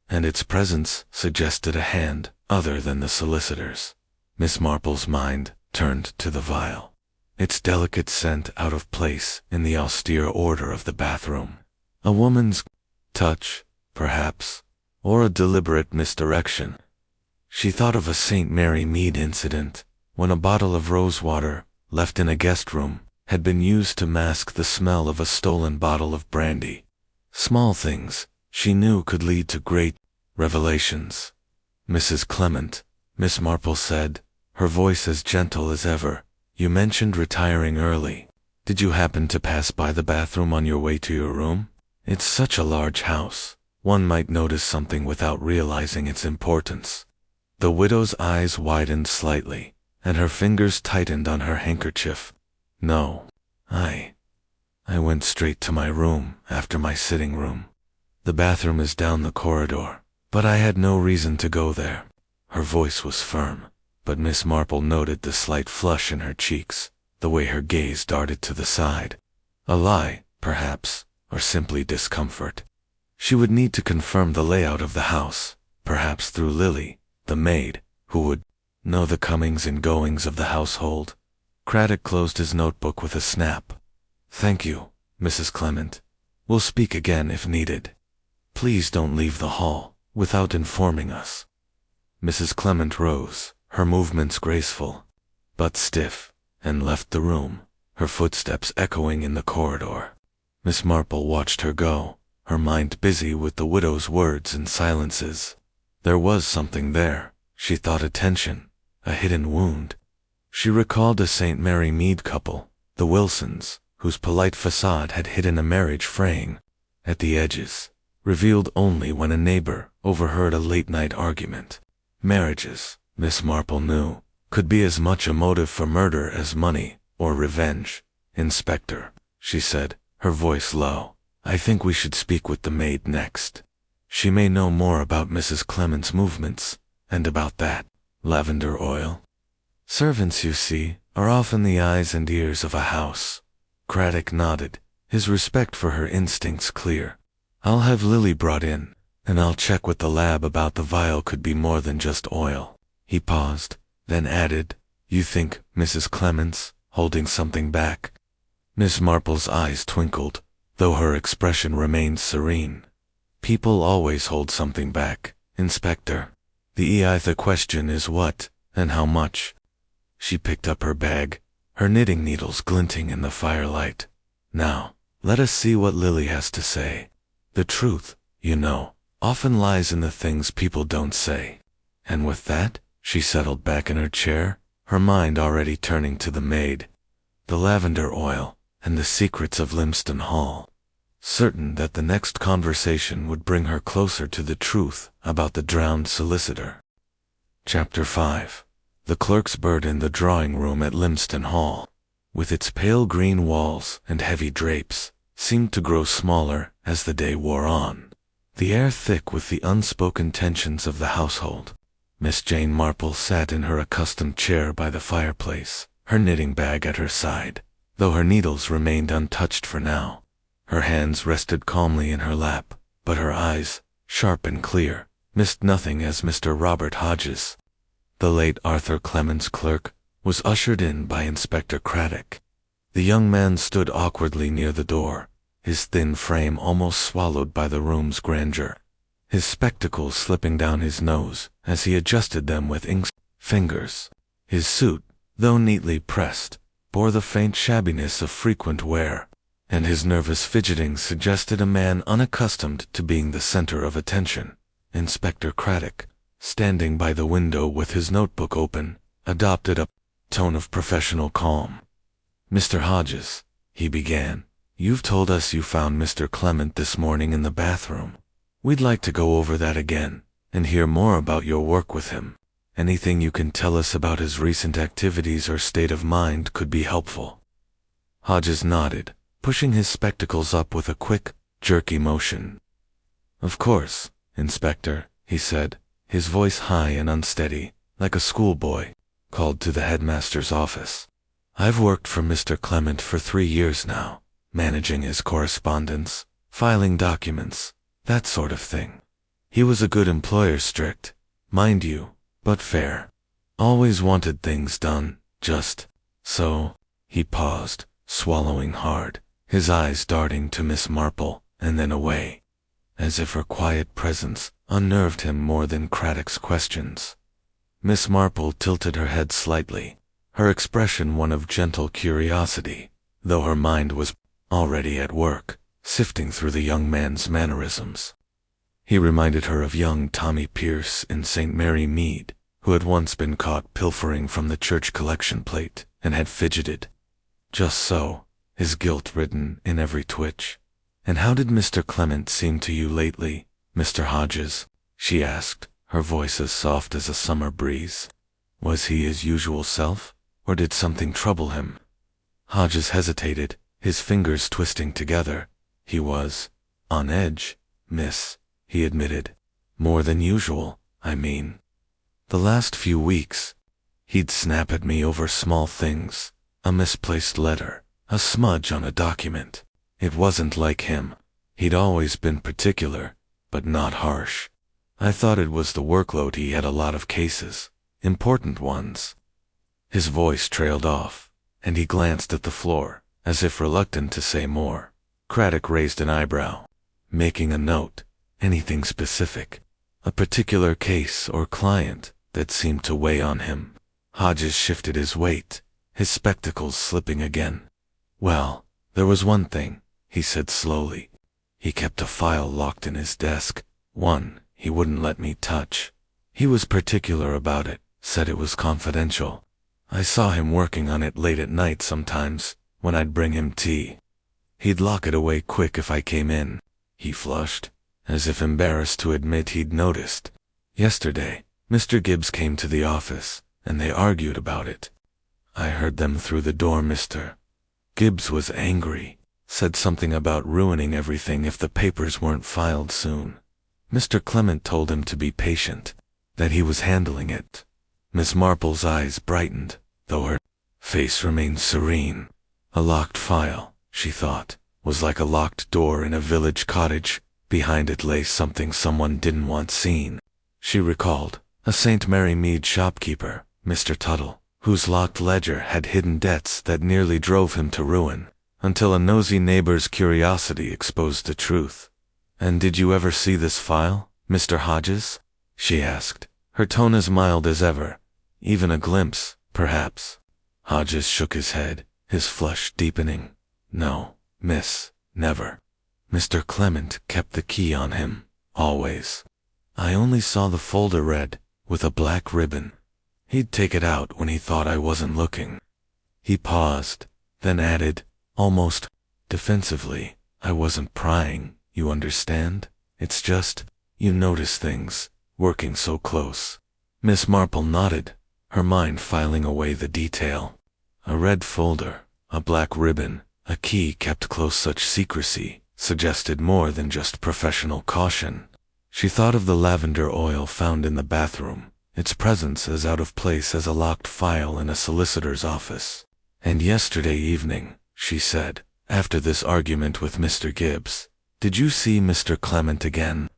and its presence suggested a hand other than the solicitor's. Miss Marple's mind turned to the vial, its delicate scent out of place in the austere order of the bathroom. A woman's touch, perhaps, or a deliberate misdirection. She thought of a St. Mary Mead incident, when a bottle of rosewater, left in a guest room, had been used to mask the smell of a stolen bottle of brandy. Small things, she knew, could lead to great revelations. "Mrs. Clement," Miss Marple said, her voice as gentle as ever, "you mentioned retiring early. Did you happen to pass by the bathroom on your way to your room? It's such a large house, one might notice something without realizing its importance." The widow's eyes widened slightly, and her fingers tightened on her handkerchief. "No, I went straight to my room after my sitting room. The bathroom is down the corridor, but I had no reason to go there." Her voice was firm, but Miss Marple noted the slight flush in her cheeks, the way her gaze darted to the side. A lie, perhaps, or simply discomfort. She would need to confirm the layout of the house, perhaps through Lily, the maid, who would know the comings and goings of the household. Craddock closed his notebook with a snap. "Thank you, Mrs. Clement. We'll speak again if needed. Please don't leave the hall without informing us." Mrs. Clement rose, her movements graceful, but stiff, and left the room, her footsteps echoing in the corridor. Miss Marple watched her go, her mind busy with the widow's words and silences. There was something there, she thought, a tension, a hidden wound. She recalled a St. Mary Mead couple, the Wilsons, whose polite facade had hidden a marriage fraying at the edges, revealed only when a neighbor overheard a late-night argument. Marriages, Miss Marple knew, could be as much a motive for murder as money or revenge. "Inspector," she said, her voice low, "I think we should speak with the maid next. She may know more about Mrs. Clement's movements, and about that lavender oil." "Servants, you see, are often the eyes and ears of a house." Craddock nodded, his respect for her instincts clear. "I'll have Lily brought in, and I'll check with the lab about the vial could be more than just oil." He paused, then added, "You think Mrs. Clement's holding something back?" Miss Marple's eyes twinkled, though her expression remained serene. "People always hold something back, Inspector. The question is what, and how much? She picked up her bag, her knitting needles glinting in the firelight. Now, let us see what Lily has to say. The truth, you know, often lies in the things people don't say. And with that, she settled back in her chair, her mind already turning to the maid, the lavender oil, and the secrets of Lymston Hall. Certain that the next conversation would bring her closer to the truth about the drowned solicitor. Chapter 5. The clerk's bird in the drawing room at Lymston Hall, with its pale green walls and heavy drapes, seemed to grow smaller as the day wore on, the air thick with the unspoken tensions of the household. Miss Jane Marple sat in her accustomed chair by the fireplace, her knitting bag at her side, though her needles remained untouched for now. Her hands rested calmly in her lap, but her eyes, sharp and clear, missed nothing as Mr. Robert Hodges, the late Arthur Clement's clerk, was ushered in by Inspector Craddock. The young man stood awkwardly near the door, his thin frame almost swallowed by the room's grandeur, his spectacles slipping down his nose as he adjusted them with inked fingers. His suit, though neatly pressed, bore the faint shabbiness of frequent wear, and his nervous fidgeting suggested a man unaccustomed to being the center of attention. Inspector Craddock, standing by the window with his notebook open, adopted a tone of professional calm. "Mr. Hodges," he began, "you've told us you found Mr. Clement this morning in the bathroom. We'd like to go over that again, and hear more about your work with him. Anything you can tell us about his recent activities or state of mind could be helpful." Hodges nodded, pushing his spectacles up with a quick, jerky motion. "Of course, Inspector," he said, his voice high and unsteady, like a schoolboy called to the headmaster's office. "I've worked for Mr. Clement for 3 years now, managing his correspondence, filing documents, that sort of thing. He was a good employer, strict, mind you, but fair. Always wanted things done, just so." He paused, swallowing hard, his eyes darting to Miss Marple, and then away, as if her quiet presence unnerved him more than Craddock's questions. Miss Marple tilted her head slightly, her expression one of gentle curiosity, though her mind was already at work, sifting through the young man's mannerisms. He reminded her of young Tommy Pierce in St. Mary Mead, who had once been caught pilfering from the church collection plate and had fidgeted. Just so, his guilt written in every twitch. "And how did Mr. Clement seem to you lately, Mr. Hodges?" she asked, her voice as soft as a summer breeze. "Was he his usual self, or did something trouble him?" Hodges hesitated, his fingers twisting together. "He was on edge, miss," he admitted. "More than usual, I mean. The last few weeks, he'd snap at me over small things, a misplaced letter, a smudge on a document. It wasn't like him. He'd always been particular, but not harsh. I thought it was the workload. He had a lot of cases, important ones." His voice trailed off, and he glanced at the floor, as if reluctant to say more. Craddock raised an eyebrow, making a note. Anything specific? A particular case or client that seemed to weigh on him? Hodges shifted his weight, his spectacles slipping again. "Well, there was one thing," he said slowly. "He kept a file locked in his desk, one he wouldn't let me touch. He was particular about it, said it was confidential. I saw him working on it late at night sometimes, when I'd bring him tea. He'd lock it away quick if I came in." He flushed, as if embarrassed to admit he'd noticed. "Yesterday, Mr. Gibbs came to the office, and they argued about it. I heard them through the door. Mr. Gibbs was angry, said something about ruining everything if the papers weren't filed soon. Mr. Clement told him to be patient, that he was handling it." Miss Marple's eyes brightened, though her face remained serene. A locked file, she thought, was like a locked door in a village cottage. Behind it lay something someone didn't want seen. She recalled a St. Mary Mead shopkeeper, Mr. Tuttle, whose locked ledger had hidden debts that nearly drove him to ruin, until a nosy neighbor's curiosity exposed the truth. "And did you ever see this file, Mr. Hodges?" she asked, her tone as mild as ever. Even a glimpse, perhaps. Hodges shook his head, his flush deepening. No, miss, never. Mr. Clement kept the key on him, always. I only saw the folder red, with a black ribbon. He'd take it out when he thought I wasn't looking. He paused, then added, almost defensively, I wasn't prying, you understand? It's just, you notice things, working so close. Miss Marple nodded, her mind filing away the detail. A red folder, a black ribbon, a key kept close. Such secrecy suggested more than just professional caution. She thought of the lavender oil found in the bathroom, its presence as out of place as a locked file in a solicitor's office. And yesterday evening, she said, after this argument with Mr. Gibbs, did you see Mr. Clement again?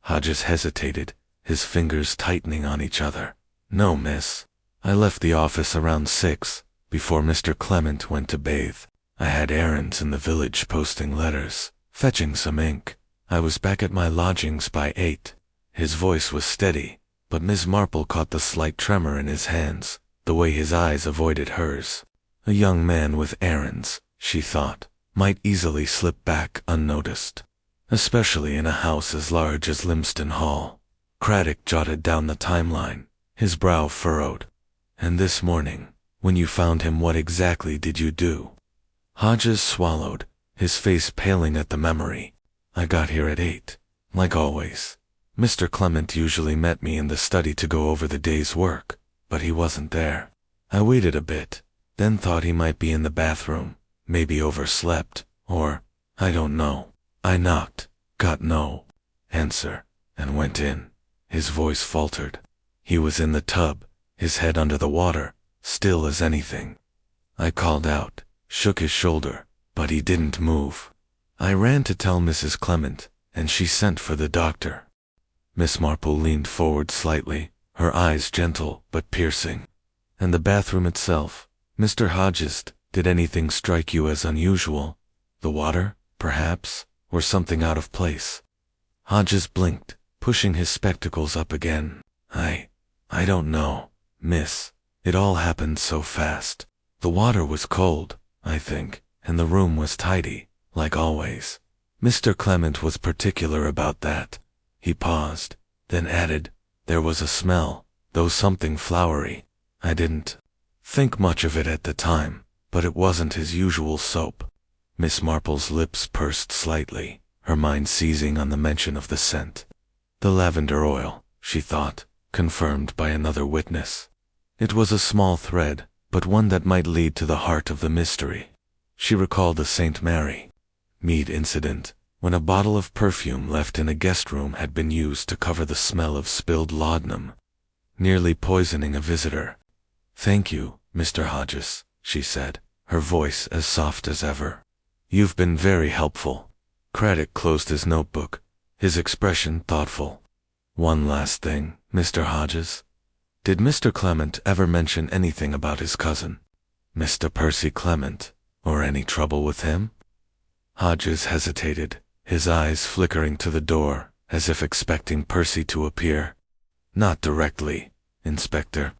Hodges hesitated, his fingers tightening on each other. No, miss. I left the office around 6, before Mr. Clement went to bathe. I had errands in the village posting letters, fetching some ink. I was back at my lodgings by 8. His voice was steady, but Miss Marple caught the slight tremor in his hands, the way his eyes avoided hers. A young man with errands, she thought, might easily slip back unnoticed, especially in a house as large as Limston Hall. Craddock jotted down the timeline, his brow furrowed. And this morning, when you found him, what exactly did you do? Hodges swallowed, his face paling at the memory. I got here at 8, like always. Mr. Clement usually met me in the study to go over the day's work, but he wasn't there. I waited a bit, then thought he might be in the bathroom, maybe overslept, or, I don't know. I knocked, got no answer, and went in. His voice faltered. He was in the tub, his head under the water, still as anything. I called out, shook his shoulder, but he didn't move. I ran to tell Mrs. Clement, and she sent for the doctor. Miss Marple leaned forward slightly, her eyes gentle but piercing. And the bathroom itself, Mr. Hodges, did anything strike you as unusual? The water, perhaps, or something out of place? Hodges blinked, pushing his spectacles up again. I don't know, miss. It all happened so fast. The water was cold, I think, and the room was tidy, like always. Mr. Clement was particular about that. He paused, then added, there was a smell, though something flowery. I didn't think much of it at the time, but it wasn't his usual soap. Miss Marple's lips pursed slightly, her mind seizing on the mention of the scent. The lavender oil, she thought, confirmed by another witness. It was a small thread, but one that might lead to the heart of the mystery. She recalled the St. Mary Mead incident, when a bottle of perfume left in a guest room had been used to cover the smell of spilled laudanum, nearly poisoning a visitor. Thank you, Mr. Hodges, she said, her voice as soft as ever. You've been very helpful. Craddock closed his notebook, his expression thoughtful. One last thing, Mr. Hodges. Did Mr. Clement ever mention anything about his cousin, Mr. Percy Clement, or any trouble with him? Hodges hesitated, his eyes flickering to the door, as if expecting Percy to appear. Not directly, Inspector,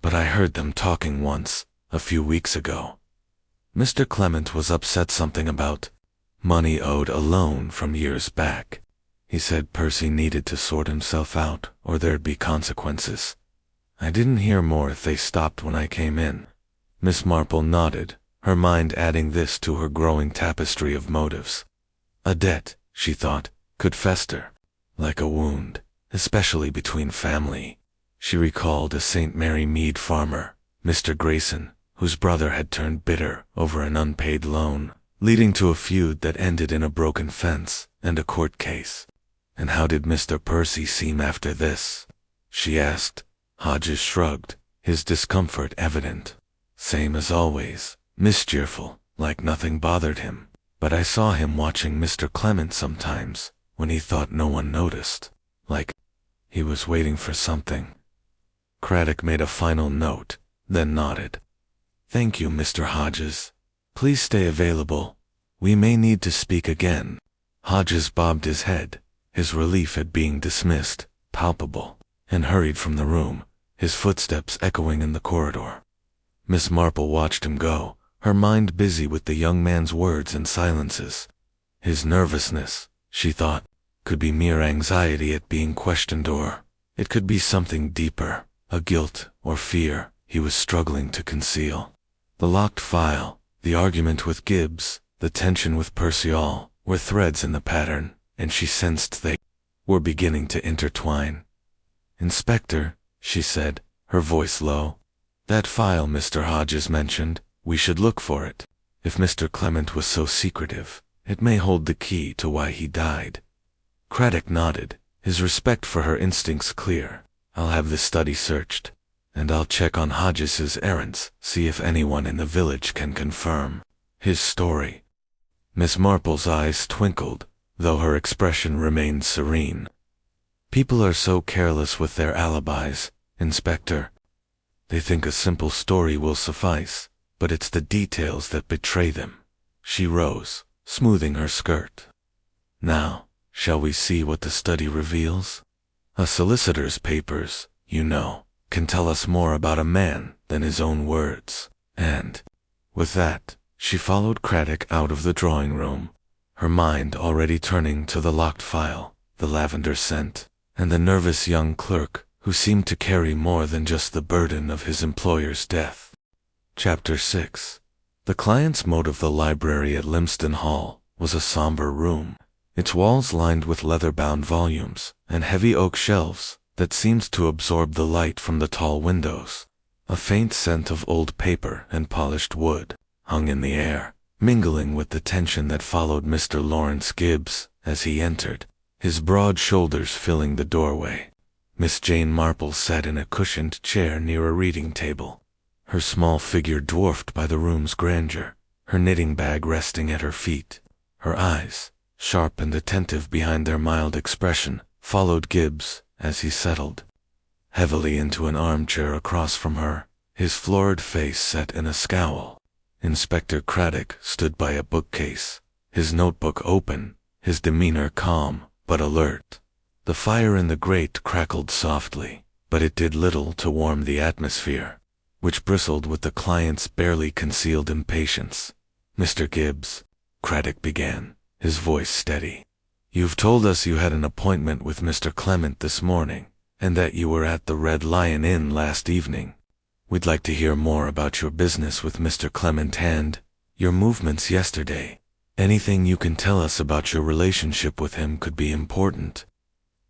but I heard them talking once, a few weeks ago. Mr. Clement was upset something about money owed a loan from years back. He said Percy needed to sort himself out, or there'd be consequences. I didn't hear more. They stopped when I came in. Miss Marple nodded, her mind adding this to her growing tapestry of motives. A debt, she thought, could fester, like a wound, especially between family. She recalled a St. Mary Mead farmer, Mr. Grayson, whose brother had turned bitter over an unpaid loan, leading to a feud that ended in a broken fence and a court case. And how did Mr. Percy seem after this? She asked. Hodges shrugged, his discomfort evident. Same as always, mischeerful, like nothing bothered him. But I saw him watching Mr. Clement sometimes, when he thought no one noticed. Like he was waiting for something. Craddock made a final note, then nodded. Thank you, Mr. Hodges. Please stay available. We may need to speak again. Hodges bobbed his head, his relief at being dismissed palpable. and hurried from the room, his footsteps echoing in the corridor. Miss Marple watched him go, her mind busy with the young man's words and silences. His nervousness, she thought, could be mere anxiety at being questioned, or it could be something deeper, a guilt or fear he was struggling to conceal. The locked file, the argument with Gibbs, the tension with Percival were threads in the pattern, and she sensed they were beginning to intertwine. "Inspector," she said, her voice low, "that file Mr. Hodges mentioned, we should look for it. If Mr. Clement was so secretive, it may hold the key to why he died." Craddock nodded, his respect for her instincts clear. "I'll have the study searched, and I'll check on Hodges's errands, see if anyone in the village can confirm his story." Miss Marple's eyes twinkled, though her expression remained serene. "People are so careless with their alibis, Inspector. They think a simple story will suffice, but it's the details that betray them." She rose, smoothing her skirt. "Now, shall we see what the study reveals? A solicitor's papers, you know, can tell us more about a man than his own words." And, with that, she followed Craddock out of the drawing room, her mind already turning to the locked file, the lavender scent, and the nervous young clerk who seemed to carry more than just the burden of his employer's death. Chapter 6. The client's moat of the library at Limston Hall was a somber room, its walls lined with leather-bound volumes and heavy oak shelves that seemed to absorb the light from the tall windows. A faint scent of old paper and polished wood hung in the air, mingling with the tension that followed Mr. Lawrence Gibbs as he entered, his broad shoulders filling the doorway. Miss Jane Marple sat in a cushioned chair near a reading table, her small figure dwarfed by the room's grandeur, her knitting bag resting at her feet. Her eyes, sharp and attentive behind their mild expression, followed Gibbs as he settled heavily into an armchair across from her, his florid face set in a scowl. Inspector Craddock stood by a bookcase, his notebook open, his demeanor calm but alert. The fire in the grate crackled softly, but it did little to warm the atmosphere, which bristled with the client's barely concealed impatience. "Mr. Gibbs," Craddock began, his voice steady, "you've told us you had an appointment with Mr. Clement this morning, and that you were at the Red Lion Inn last evening. We'd like to hear more about your business with Mr. Clement and your movements yesterday. Anything you can tell us about your relationship with him could be important."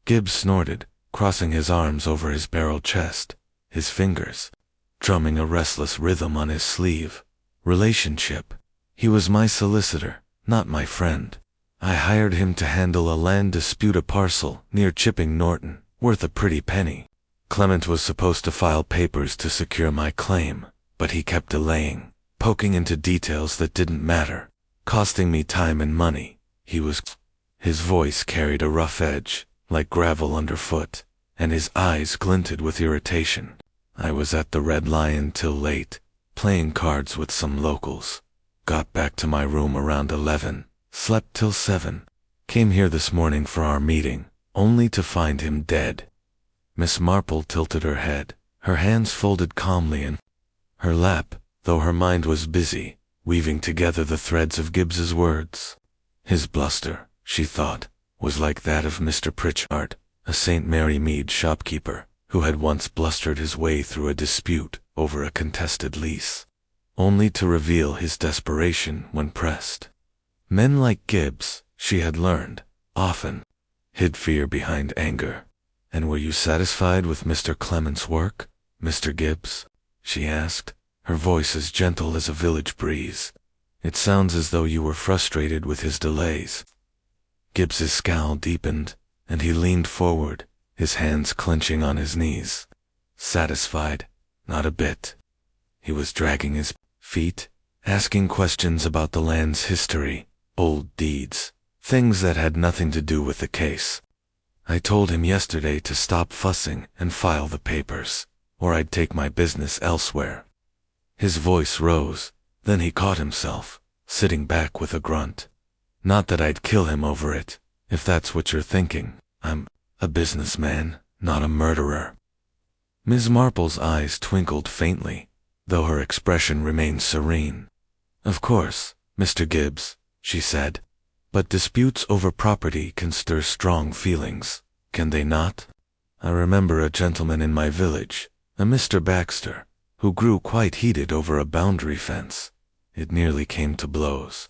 Gibbs snorted, crossing his arms over his barrel chest, his fingers drumming a restless rhythm on his sleeve. "Relationship? He was my solicitor, not my friend. I hired him to handle a land dispute, a parcel near Chipping Norton, worth a pretty penny. Clement was supposed to file papers to secure my claim, but he kept delaying, poking into details that didn't matter, costing me time and money. His voice carried a rough edge, like gravel underfoot, and his eyes glinted with irritation. "I was at the Red Lion till late, playing cards with some locals. Got back to my room around 11, slept till 7. Came here this morning for our meeting, only to find him dead." Miss Marple tilted her head, her hands folded calmly in her lap, though her mind was busy, weaving together the threads of Gibbs's words. His bluster, she thought, was like that of Mr. Pritchard, a St. Mary Mead shopkeeper, who had once blustered his way through a dispute over a contested lease, only to reveal his desperation when pressed. Men like Gibbs, she had learned, often hid fear behind anger. "And were you satisfied with Mr. Clement's work, Mr. Gibbs?" she asked, her voice as gentle as a village breeze. "It sounds as though you were frustrated with his delays." Gibbs's scowl deepened, and he leaned forward, his hands clenching on his knees. "Satisfied? Not a bit." He was dragging his feet, asking questions about the land's history, old deeds, things that had nothing to do with the case. "I told him yesterday to stop fussing and file the papers, or I'd take my business elsewhere." His voice rose, then he caught himself, sitting back with a grunt. "Not that I'd kill him over it, if that's what you're thinking. I'm a businessman, not a murderer. Miss Marple's eyes twinkled faintly, though her expression remained serene. Of course, Mr. Gibbs, she said, but disputes over property can stir strong feelings, can they not? I remember a gentleman in my village, a Mr. Baxter, who grew quite heated over a boundary fence. It nearly came to blows.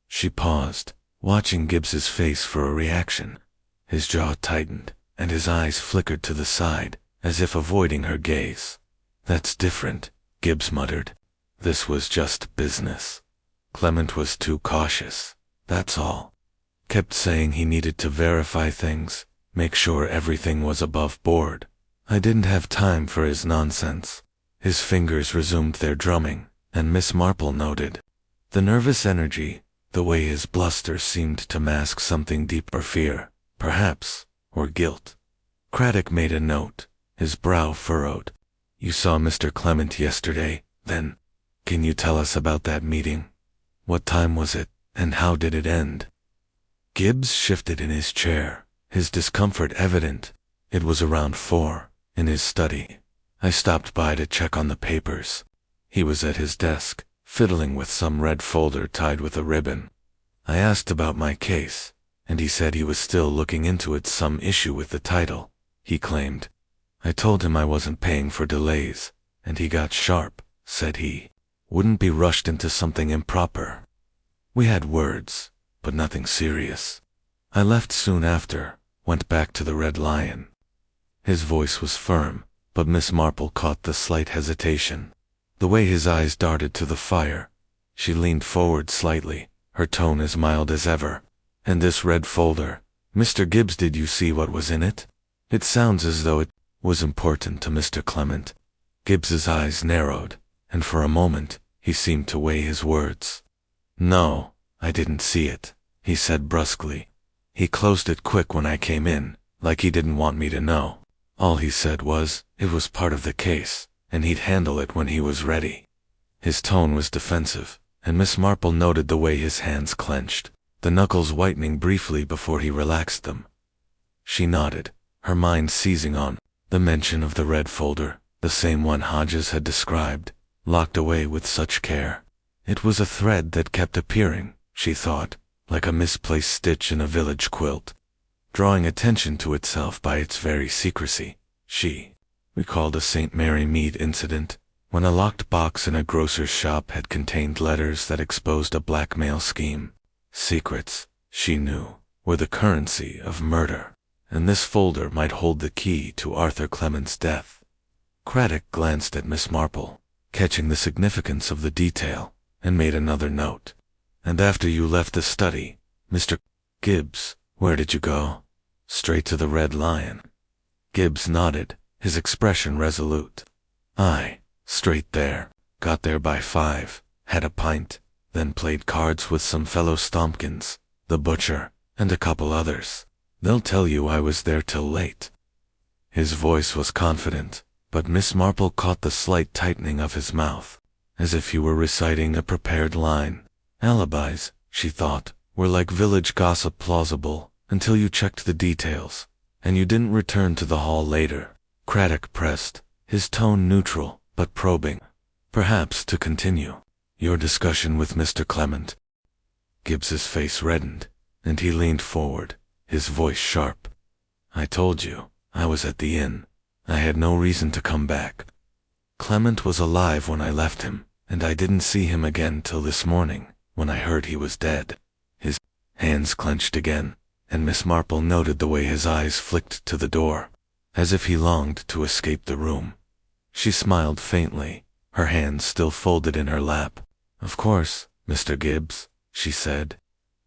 She paused, watching Gibbs's face for a reaction. His jaw tightened, and his eyes flickered to the side, as if avoiding her gaze. That's different, Gibbs muttered. This was just business. Clement was too cautious, that's all. Kept saying he needed to verify things, make sure everything was above board. I didn't have time for his nonsense. His fingers resumed their drumming, and Miss Marple noted the nervous energy, the way his bluster seemed to mask something deeper, fear, perhaps, or guilt. Craddock made a note, his brow furrowed. You saw Mr. Clement yesterday, then? Can you tell us about that meeting? What time was it, and how did it end? Gibbs shifted in his chair, his discomfort evident. It was around 4, in his study. I stopped by to check on the papers. He was at his desk, fiddling with some red folder tied with a ribbon. I asked about my case, and he said he was still looking into it, some issue with the title, he claimed. I told him I wasn't paying for delays, and he got sharp, said he wouldn't be rushed into something improper. We had words, but nothing serious. I left soon after, went back to the Red Lion. His voice was firm, but Miss Marple caught the slight hesitation. The way his eyes darted to the fire. She leaned forward slightly, her tone as mild as ever. And this red folder, Mr. Gibbs, did you see what was in it? It sounds as though it was important to Mr. Clement. Gibbs's eyes narrowed, and for a moment, he seemed to weigh his words. No, I didn't see it, he said brusquely. He closed it quick when I came in, like he didn't want me to know. All he said was, it was part of the case, and he'd handle it when he was ready. His tone was defensive, and Miss Marple noted the way his hands clenched, the knuckles whitening briefly before he relaxed them. She nodded, her mind seizing on the mention of the red folder, the same one Hodges had described, locked away with such care. It was a thread that kept appearing, she thought, like a misplaced stitch in a village quilt, drawing attention to itself by its very secrecy. She recalled a St. Mary Mead incident, when a locked box in a grocer's shop had contained letters that exposed a blackmail scheme. Secrets, she knew, were the currency of murder, and this folder might hold the key to Arthur Clement's death. Craddock glanced at Miss Marple, catching the significance of the detail, and made another note. And after you left the study, Mr. Gibbs, where did you go? Straight to the Red Lion. Gibbs nodded, his expression resolute. Straight there, got there by 5, had a pint, then played cards with some fellow Stompkins, the butcher, and a couple others. They'll tell you I was there till late. His voice was confident, but Miss Marple caught the slight tightening of his mouth, as if he were reciting a prepared line. Alibis, she thought, were like village gossip, plausible, until you checked the details, and you didn't return to the hall later. Craddock pressed, his tone neutral, but probing. Perhaps to continue your discussion with Mr. Clement. Gibbs's face reddened, and he leaned forward, his voice sharp. I told you, I was at the inn. I had no reason to come back. Clement was alive when I left him, and I didn't see him again till this morning, when I heard he was dead. His hands clenched again, and Miss Marple noted the way his eyes flicked to the door, as if he longed to escape the room. She smiled faintly, her hands still folded in her lap. Of course, Mr. Gibbs, she said.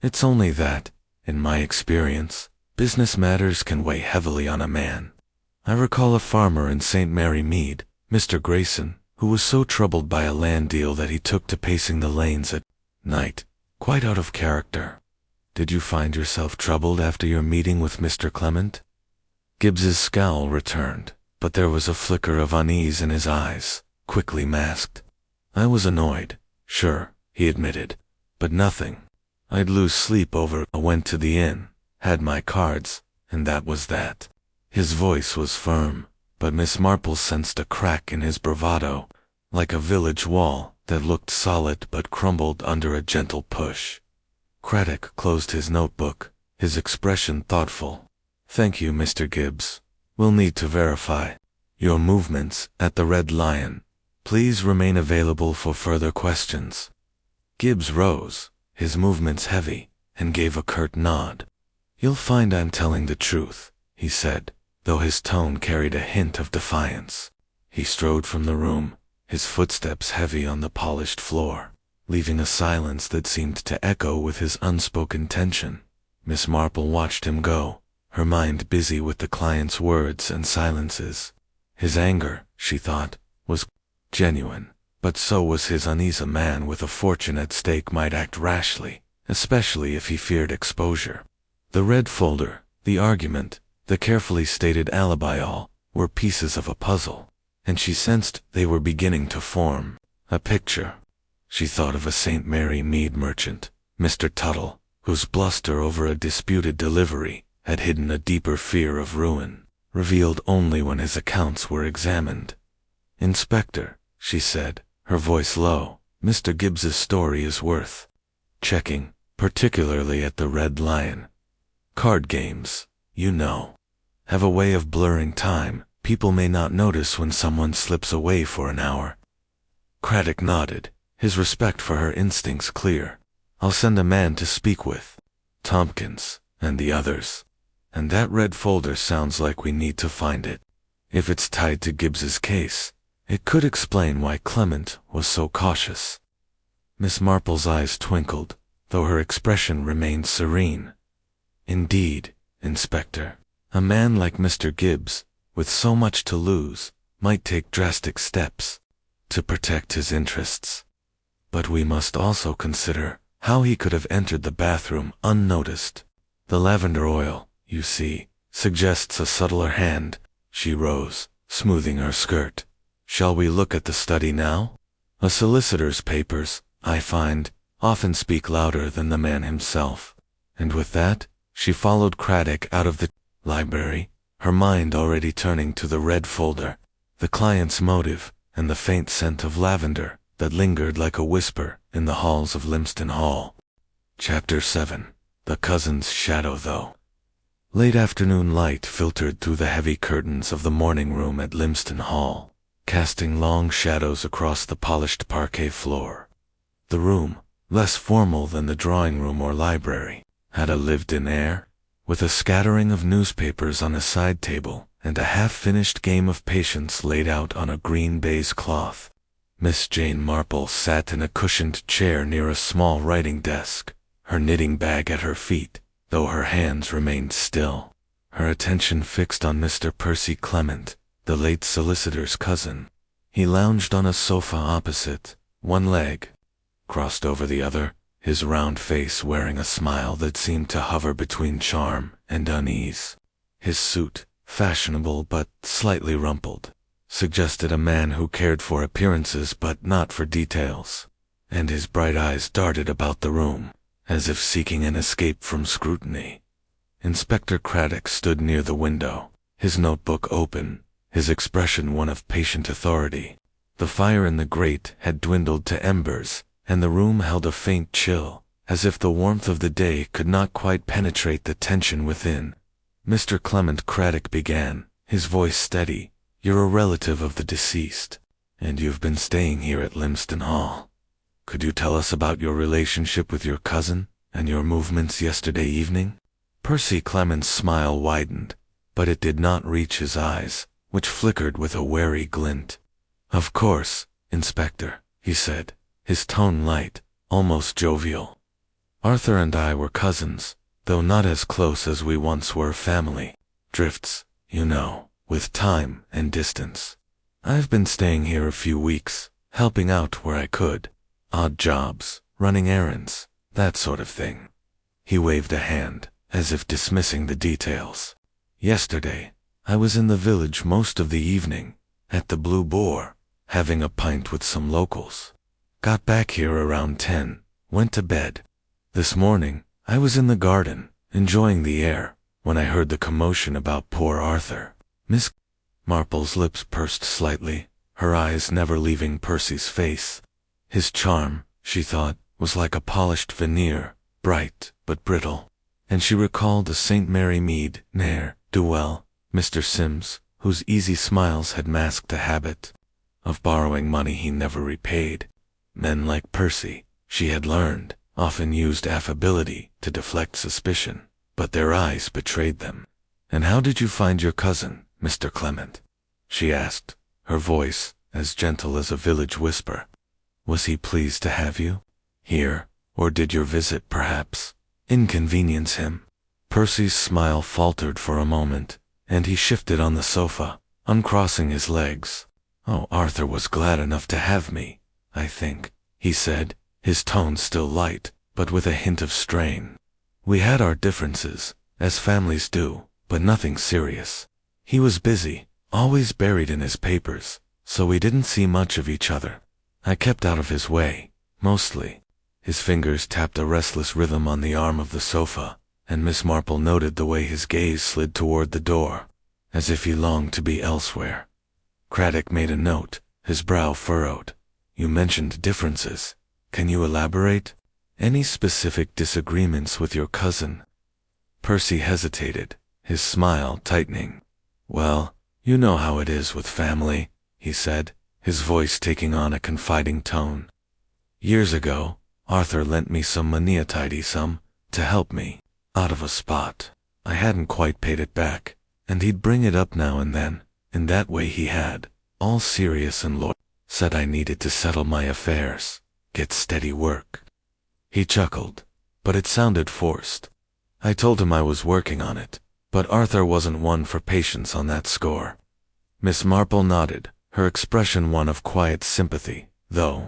It's only that, in my experience, business matters can weigh heavily on a man. I recall a farmer in St. Mary Mead, Mr. Grayson, who was so troubled by a land deal that he took to pacing the lanes at night, quite out of character. Did you find yourself troubled after your meeting with Mr. Clement? Gibbs's scowl returned, but there was a flicker of unease in his eyes, quickly masked. I was annoyed, sure, he admitted, but nothing. I'd lose sleep over. I went to the inn, had my cards, and that was that. His voice was firm, but Miss Marple sensed a crack in his bravado, like a village wall that looked solid but crumbled under a gentle push. Craddock closed his notebook, his expression thoughtful. "Thank you, Mr. Gibbs. We'll need to verify your movements at the Red Lion. Please remain available for further questions." Gibbs rose, his movements heavy, and gave a curt nod. "You'll find I'm telling the truth," he said, though his tone carried a hint of defiance. He strode from the room, his footsteps heavy on the polished floor, leaving a silence that seemed to echo with his unspoken tension. Miss Marple watched him go, her mind busy with the client's words and silences. His anger, she thought, was genuine, but so was his unease. A man with a fortune at stake might act rashly, especially if he feared exposure. The red folder, the argument, the carefully stated alibi, all were pieces of a puzzle, and she sensed they were beginning to form a picture. She thought of a St. Mary mead merchant, Mr. Tuttle, whose bluster over a disputed delivery had hidden a deeper fear of ruin, revealed only when his accounts were examined. "Inspector," she said, her voice low, "Mr. Gibbs's story is worth checking, particularly at the Red Lion. Card games, you know, have a way of blurring time. People may not notice when someone slips away for an hour." Craddock nodded, his respect for her instincts clear. "I'll send a man to speak with Tompkins and the others. And that red folder sounds like we need to find it. If it's tied to Gibbs's case, it could explain why Clement was so cautious." Miss Marple's eyes twinkled, though her expression remained serene. "Indeed, Inspector, a man like Mr. Gibbs, with so much to lose, might take drastic steps to protect his interests. But we must also consider how he could have entered the bathroom unnoticed. The lavender oil, you see, suggests a subtler hand." She rose, smoothing her skirt. "Shall we look at the study now? A solicitor's papers, I find, often speak louder than the man himself." And with that, she followed Craddock out of the library, her mind already turning to the red folder, the client's motive, and the faint scent of lavender that lingered like a whisper in the halls of Limston Hall. Chapter 7. The Cousin's Shadow. Though late afternoon light filtered through the heavy curtains of the morning room at Limston Hall, casting long shadows across the polished parquet floor. The room, less formal than the drawing room or library, had a lived-in air, with a scattering of newspapers on a side table and a half-finished game of patience laid out on a green baize cloth. Miss Jane Marple sat in a cushioned chair near a small writing desk, her knitting bag at her feet, though her hands remained still, her attention fixed on Mr. Percy Clement, the late solicitor's cousin. He lounged on a sofa opposite, one leg crossed over the other, his round face wearing a smile that seemed to hover between charm and unease. His suit, fashionable but slightly rumpled, suggested a man who cared for appearances but not for details, and his bright eyes darted about the room, as if seeking an escape from scrutiny. Inspector Craddock stood near the window, his notebook open, his expression one of patient authority. The fire in the grate had dwindled to embers, and the room held a faint chill, as if the warmth of the day could not quite penetrate the tension within. "Mr. Clement," Craddock began, his voice steady, "you're a relative of the deceased, and you've been staying here at Limston Hall. Could you tell us about your relationship with your cousin and your movements yesterday evening?" Percy Clement's smile widened, but it did not reach his eyes, which flickered with a wary glint. "Of course, Inspector," he said, his tone light, almost jovial. "Arthur and I were cousins, though not as close as we once were. Family drifts, you know, with time and distance. I've been staying here a few weeks, helping out where I could. Odd jobs, running errands, that sort of thing." He waved a hand, as if dismissing the details. "Yesterday, I was in the village most of the evening, at the Blue Boar, having a pint with some locals. Got back here around 10, went to bed. This morning, I was in the garden, enjoying the air, when I heard the commotion about poor Arthur." Miss Marple's lips pursed slightly, her eyes never leaving Percy's face. His charm, she thought, was like a polished veneer, bright but brittle. And she recalled a St. Mary Mead ne'er-do-well, Mr. Sims, whose easy smiles had masked a habit of borrowing money he never repaid. Men like Percy, she had learned, often used affability to deflect suspicion, but their eyes betrayed them. "And how did you find your cousin, Mr. Clement?" she asked, her voice as gentle as a village whisper. "Was he pleased to have you here, or did your visit perhaps inconvenience him?" Percy's smile faltered for a moment, and he shifted on the sofa, uncrossing his legs. "Oh, Arthur was glad enough to have me, I think," he said, his tone still light, but with a hint of strain. "We had our differences, as families do, but nothing serious. He was busy, always buried in his papers, so we didn't see much of each other. I kept out of his way, mostly." His fingers tapped a restless rhythm on the arm of the sofa, and Miss Marple noted the way his gaze slid toward the door, as if he longed to be elsewhere. Craddock made a note, his brow furrowed. "You mentioned differences. Can you elaborate? Any specific disagreements with your cousin?" Percy hesitated, his smile tightening. "Well, you know how it is with family," he said, his voice taking on a confiding tone. "Years ago, Arthur lent me some money, a tidy sum, to help me out of a spot. I hadn't quite paid it back, and he'd bring it up now and then. In that way he had, all serious and loyal, said I needed to settle my affairs, get steady work." He chuckled, but it sounded forced. "I told him I was working on it, but Arthur wasn't one for patience on that score." Miss Marple nodded, her expression one of quiet sympathy, though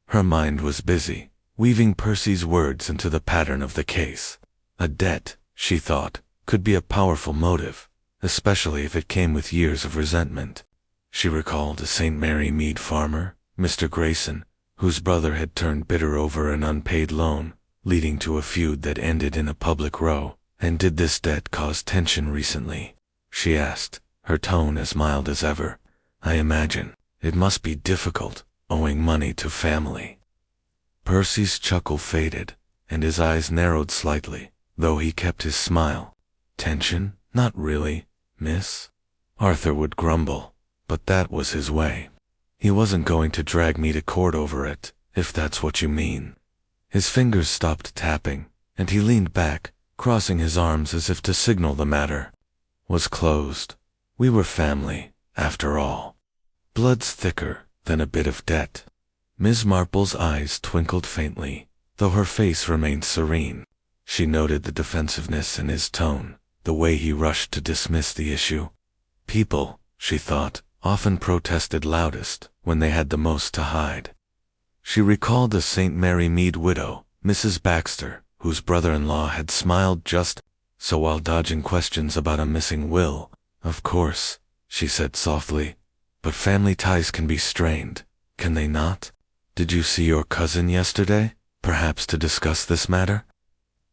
her mind was busy, weaving Percy's words into the pattern of the case. A debt, she thought, could be a powerful motive, especially if it came with years of resentment. She recalled a St. Mary Mead farmer, Mr. Grayson, whose brother had turned bitter over an unpaid loan, leading to a feud that ended in a public row. "And did this debt cause tension recently?" she asked, her tone as mild as ever. "I imagine it must be difficult, owing money to family." Percy's chuckle faded, and his eyes narrowed slightly, though he kept his smile. "Tension? Not really, miss." Arthur would grumble, but that was his way. He wasn't going to drag me to court over it, if that's what you mean. His fingers stopped tapping, and he leaned back, crossing his arms as if to signal the matter was closed. We were family, after all. Blood's thicker than a bit of debt. Miss Marple's eyes twinkled faintly, though her face remained serene. She noted the defensiveness in his tone, the way he rushed to dismiss the issue. People, she thought, often protested loudest when they had the most to hide. She recalled the St. Mary Mead widow, Mrs. Baxter, whose brother-in-law had smiled just so while dodging questions about a missing will. "Of course," she said softly, "but family ties can be strained, can they not? Did you see your cousin yesterday, perhaps to discuss this matter?"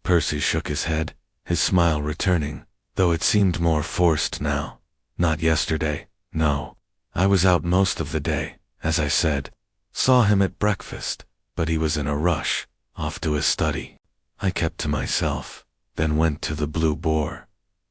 Percy shook his head, his smile returning, though it seemed more forced now. "Not yesterday, no. I was out most of the day, as I said. Saw him at breakfast, but he was in a rush, off to his study. I kept to myself, then went to the Blue Boar.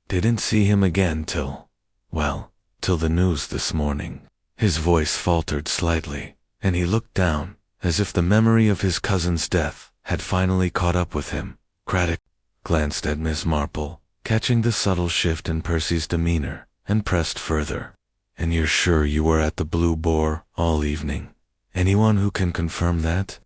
Didn't see him again till the news this morning." His voice faltered slightly, and he looked down, as if the memory of his cousin's death had finally caught up with him. Craddock glanced at Miss Marple, catching the subtle shift in Percy's demeanor, and pressed further. "And you're sure you were at the Blue Boar all evening? Anyone who can confirm that?"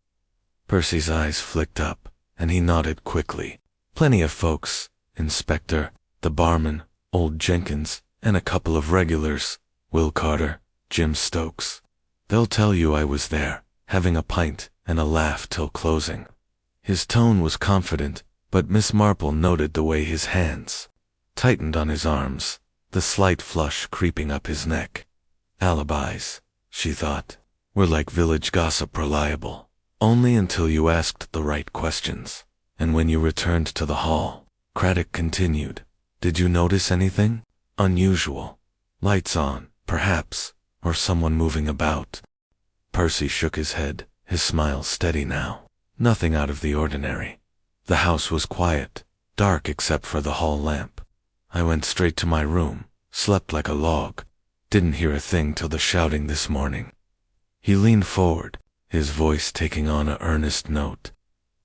Percy's eyes flicked up, and he nodded quickly. "Plenty of folks, Inspector, the barman, old Jenkins, and a couple of regulars, Will Carter, Jim Stokes. They'll tell you I was there, having a pint and a laugh till closing." His tone was confident, but Miss Marple noted the way his hands tightened on his arms, the slight flush creeping up his neck. Alibis, she thought, were like village gossip, reliable only until you asked the right questions. And when you returned to the hall, Craddock continued, Did you notice anything unusual? Lights on, perhaps, or someone moving about?" Percy shook his head, his smile steady now. Nothing out of the ordinary. The house was quiet, dark except for the hall lamp. I went straight to my room, slept like a log. Didn't hear a thing till the shouting this morning. He leaned forward, his voice taking on an earnest note.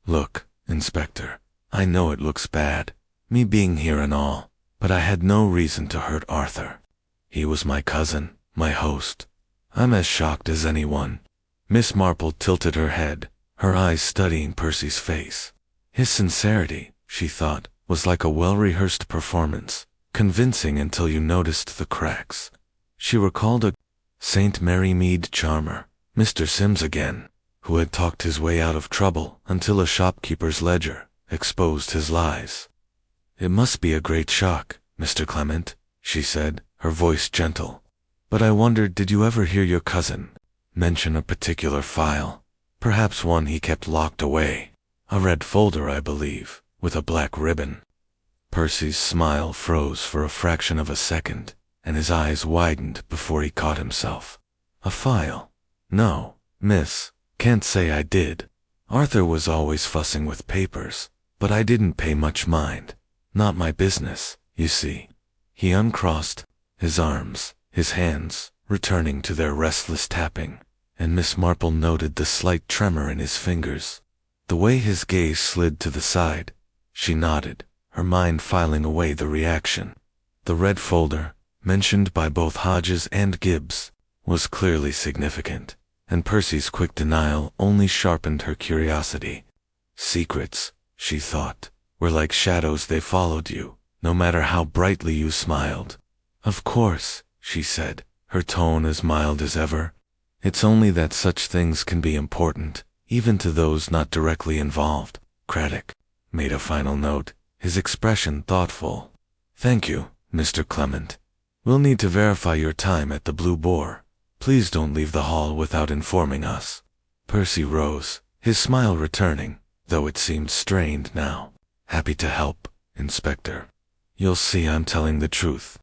"Look, Inspector, I know it looks bad, me being here and all, but I had no reason to hurt Arthur. He was my cousin, my host. I'm as shocked as anyone." Miss Marple tilted her head, her eyes studying Percy's face. His sincerity, she thought, was like a well-rehearsed performance, convincing until you noticed the cracks. She recalled a St. Mary Mead charmer, Mr. Sims again, who had talked his way out of trouble until a shopkeeper's ledger exposed his lies. "It must be a great shock, Mr. Clement," she said, her voice gentle. "But I wondered, did you ever hear your cousin mention a particular file? Perhaps one he kept locked away. A red folder, I believe, with a black ribbon." Percy's smile froze for a fraction of a second, and his eyes widened before he caught himself. "A file? No, miss, can't say I did. Arthur was always fussing with papers, but I didn't pay much mind. Not my business, you see." He uncrossed his arms, his hands returning to their restless tapping, and Miss Marple noted the slight tremor in his fingers. The way his gaze slid to the side, she nodded, her mind filing away the reaction. The red folder, mentioned by both Hodges and Gibbs, was clearly significant, and Percy's quick denial only sharpened her curiosity. Secrets, she thought, were like shadows, they followed you, no matter how brightly you smiled. "Of course," she said, her tone as mild as ever. "It's only that such things can be important, even to those not directly involved." Craddock made a final note, his expression thoughtful. "Thank you, Mr. Clement. We'll need to verify your time at the Blue Boar. Please don't leave the hall without informing us." Percy rose, his smile returning, though it seemed strained now. "Happy to help, Inspector. You'll see I'm telling the truth."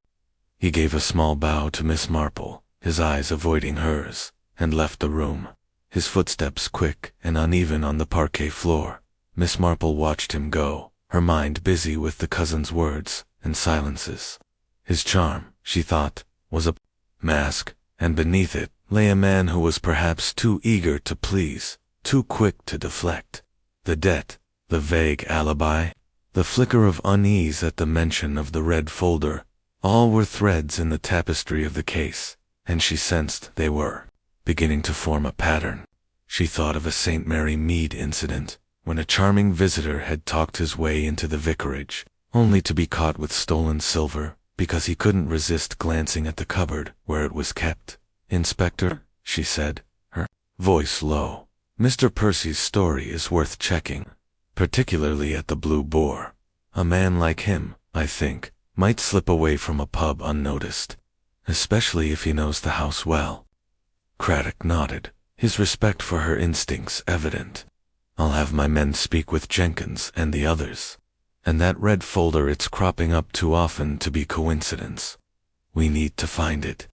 He gave a small bow to Miss Marple, his eyes avoiding hers, and left the room, his footsteps quick and uneven on the parquet floor. Miss Marple watched him go, her mind busy with the cousin's words and silences. His charm, she thought, was a mask, and beneath it lay a man who was perhaps too eager to please, too quick to deflect. The debt, the vague alibi, the flicker of unease at the mention of the red folder, all were threads in the tapestry of the case, and she sensed they were beginning to form a pattern. She thought of a St. Mary Mead incident, when a charming visitor had talked his way into the vicarage, only to be caught with stolen silver, because he couldn't resist glancing at the cupboard where it was kept. "Inspector," she said, her voice low, "Mr. Percy's story is worth checking, particularly at the Blue Boar. A man like him, I think, might slip away from a pub unnoticed, especially if he knows the house well." Craddock nodded, his respect for her instincts evident. "I'll have my men speak with Jenkins and the others. And that red folder, it's cropping up too often to be coincidence. We need to find it."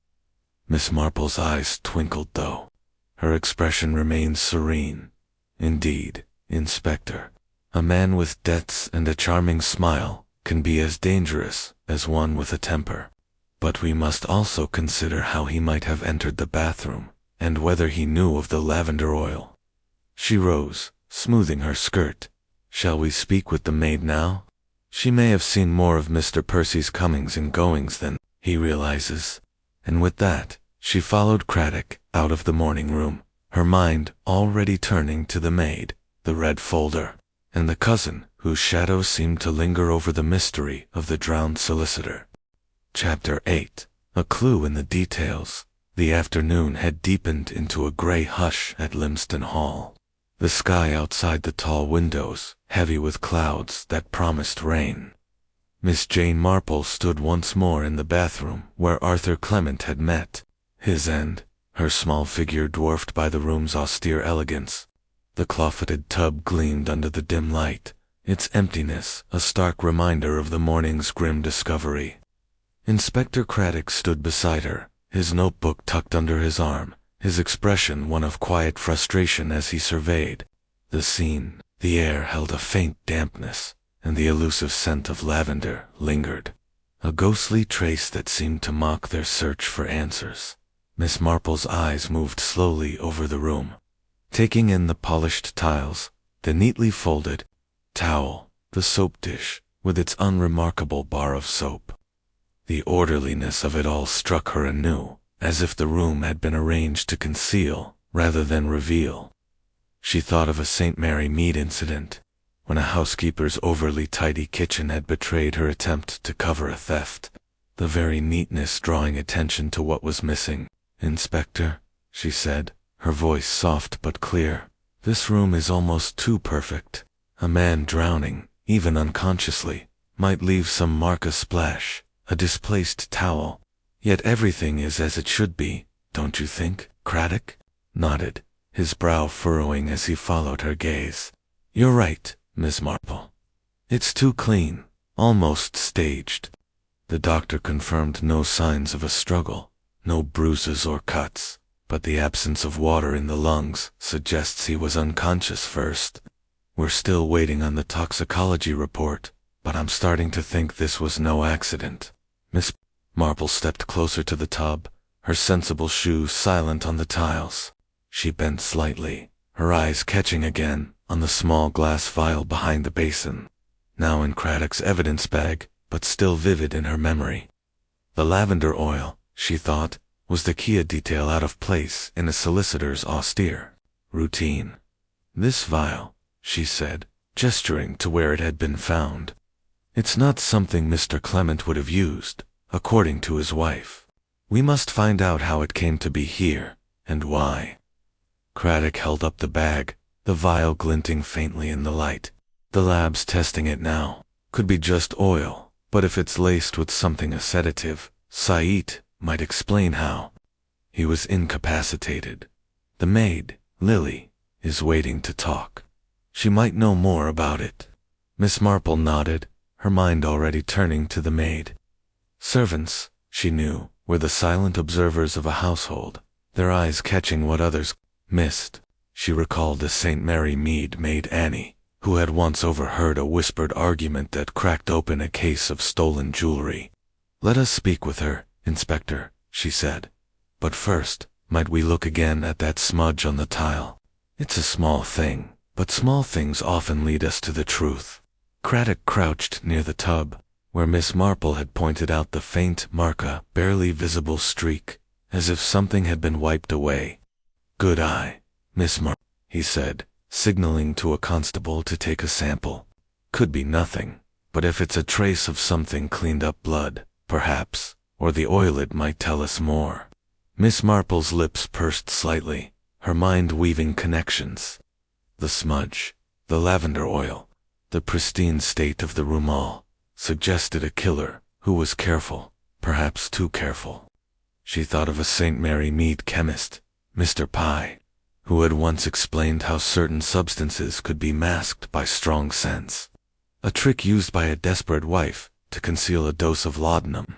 Miss Marple's eyes twinkled though. Her expression remained serene. "Indeed, Inspector, a man with debts and a charming smile can be as dangerous as one with a temper. But we must also consider how he might have entered the bathroom, and whether he knew of the lavender oil." She rose, smoothing her skirt. "Shall we speak with the maid now? She may have seen more of Mr. Percy's comings and goings than he realizes." And with that, she followed Craddock out of the morning room, her mind already turning to the maid, the red folder, and the cousin whose shadow seemed to linger over the mystery of the drowned solicitor. Chapter 8. A clue in the details. The afternoon had deepened into a gray hush at Limston Hall. The sky outside the tall windows, heavy with clouds that promised rain. Miss Jane Marple stood once more in the bathroom where Arthur Clement had met his end, her small figure dwarfed by the room's austere elegance. The claw-footed tub gleamed under the dim light, its emptiness a stark reminder of the morning's grim discovery. Inspector Craddock stood beside her, his notebook tucked under his arm, his expression one of quiet frustration as he surveyed the scene. The air held a faint dampness, and the elusive scent of lavender lingered, a ghostly trace that seemed to mock their search for answers. Miss Marple's eyes moved slowly over the room, taking in the polished tiles, the neatly folded towel, the soap dish, with its unremarkable bar of soap. The orderliness of it all struck her anew, as if the room had been arranged to conceal rather than reveal. She thought of a St. Mary Mead incident, when a housekeeper's overly tidy kitchen had betrayed her attempt to cover a theft, the very neatness drawing attention to what was missing. "Inspector," she said, her voice soft but clear, "this room is almost too perfect. A man drowning, even unconsciously, might leave some mark, a splash, a displaced towel. Yet everything is as it should be, don't you think?" Craddock nodded, his brow furrowing as he followed her gaze. "You're right, Miss Marple. It's too clean, almost staged." The doctor confirmed no signs of a struggle, no bruises or cuts, but the absence of water in the lungs suggests he was unconscious first. "We're still waiting on the toxicology report, but I'm starting to think this was no accident." Miss Marple stepped closer to the tub, her sensible shoes silent on the tiles. She bent slightly, her eyes catching again on the small glass vial behind the basin, now in Craddock's evidence bag, but still vivid in her memory. The lavender oil, she thought, was the key, a detail out of place in a solicitor's austere routine. "This vial," she said, gesturing to where it had been found. "It's not something Mr. Clement would have used, according to his wife. We must find out how it came to be here, and why." Craddock held up the bag, the vial glinting faintly in the light. "The lab's testing it now. Could be just oil, but if it's laced with something, a sedative, Said might explain how." He was incapacitated. "The maid, Lily, is waiting to talk. She might know more about it." Miss Marple nodded, her mind already turning to the maid. Servants, she knew, were the silent observers of a household, their eyes catching what others missed. She recalled the St. Mary Mead maid Annie, who had once overheard a whispered argument that cracked open a case of stolen jewelry. "Let us speak with her, Inspector," she said. "But first, might we look again at that smudge on the tile? It's a small thing, but small things often lead us to the truth." Craddock crouched near the tub, where Miss Marple had pointed out the faint marca, barely visible streak, as if something had been wiped away. "Good eye, Miss Marple," he said, signaling to a constable to take a sample. "Could be nothing, but if it's a trace of something cleaned up, blood, perhaps, or the oil, it might tell us more." Miss Marple's lips pursed slightly, her mind weaving connections. The smudge, the lavender oil, the pristine state of the room all suggested a killer who was careful, perhaps too careful. She thought of a St. Mary Mead chemist, Mr. Pye, who had once explained how certain substances could be masked by strong scents, a trick used by a desperate wife to conceal a dose of laudanum.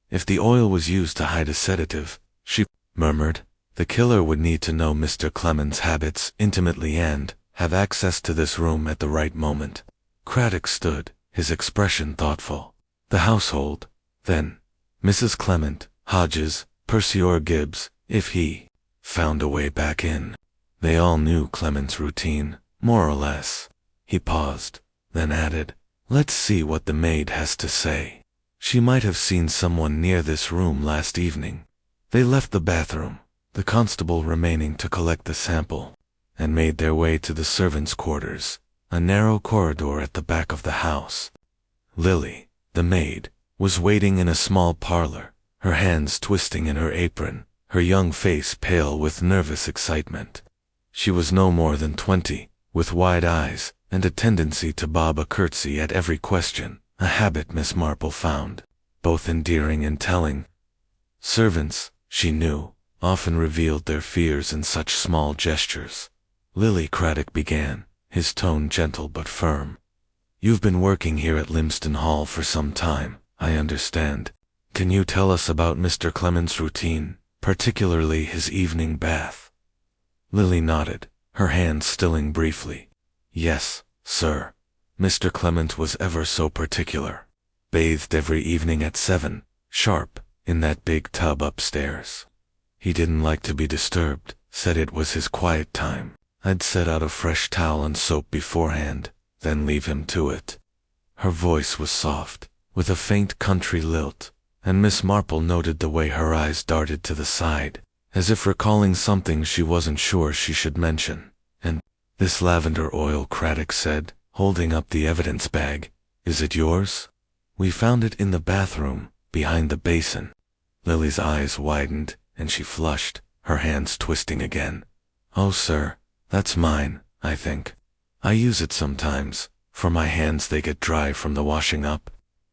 If the oil was used to hide a sedative, she murmured, the killer would need to know Mr. Clement's habits intimately and have access to this room at the right moment. Craddock stood, his expression thoughtful. The household, then, Mrs. Clement, Hodges, Percy or Gibbs, if he found a way back in. They all knew Clement's routine, more or less. He paused, then added, "Let's see what the maid has to say. She might have seen someone near this room last evening." They left the bathroom, the constable remaining to collect the sample, and made their way to the servants' quarters, a narrow corridor at the back of the house. Lily, the maid, was waiting in a small parlor, her hands twisting in her apron, her young face pale with nervous excitement. She was no more than 20, with wide eyes and a tendency to bob a curtsy at every question, a habit Miss Marple found both endearing and telling. Servants, she knew, often revealed their fears in such small gestures. "Lily," Craddock began, his tone gentle but firm, You've been working here at Limston Hall for some time, I understand. Can you tell us about Mr. Clement's routine, particularly his evening bath?" Lily nodded, her hand stilling briefly. "Yes, sir. Mr. Clement was ever so particular. Bathed every evening at 7, sharp, in that big tub upstairs. He didn't like to be disturbed, said it was his quiet time. I'd set out a fresh towel and soap beforehand, then leave him to it." Her voice was soft, with a faint country lilt, and Miss Marple noted the way her eyes darted to the side, as if recalling something she wasn't sure she should mention. "And this lavender oil," Craddock said, holding up the evidence bag, "is it yours? We found it in the bathroom, behind the basin." Lily's eyes widened, and she flushed, her hands twisting again. "Oh, sir, that's mine, I think. I use it sometimes. For my hands, they get dry from the washing up.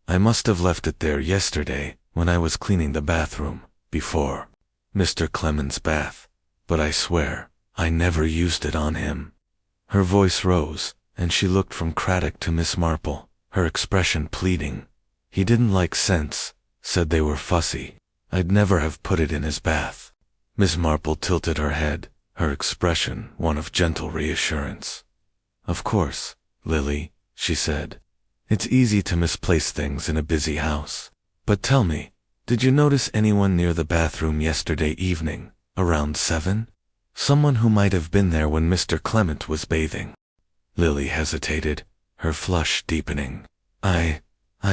I must have left it there yesterday when I was cleaning the bathroom, before Mr. Clement's bath. But I swear, I never used it on him." Her voice rose, and she looked from Craddock to Miss Marple, her expression pleading. "He didn't like scents, said they were fussy. I'd never have put it in his bath." Miss Marple tilted her head, her expression one of gentle reassurance. "Of course, Lily," she said. "It's easy to misplace things in a busy house. But tell me, did you notice anyone near the bathroom yesterday evening, around 7? Someone who might have been there when Mr. Clement was bathing?" Lily hesitated, her flush deepening. I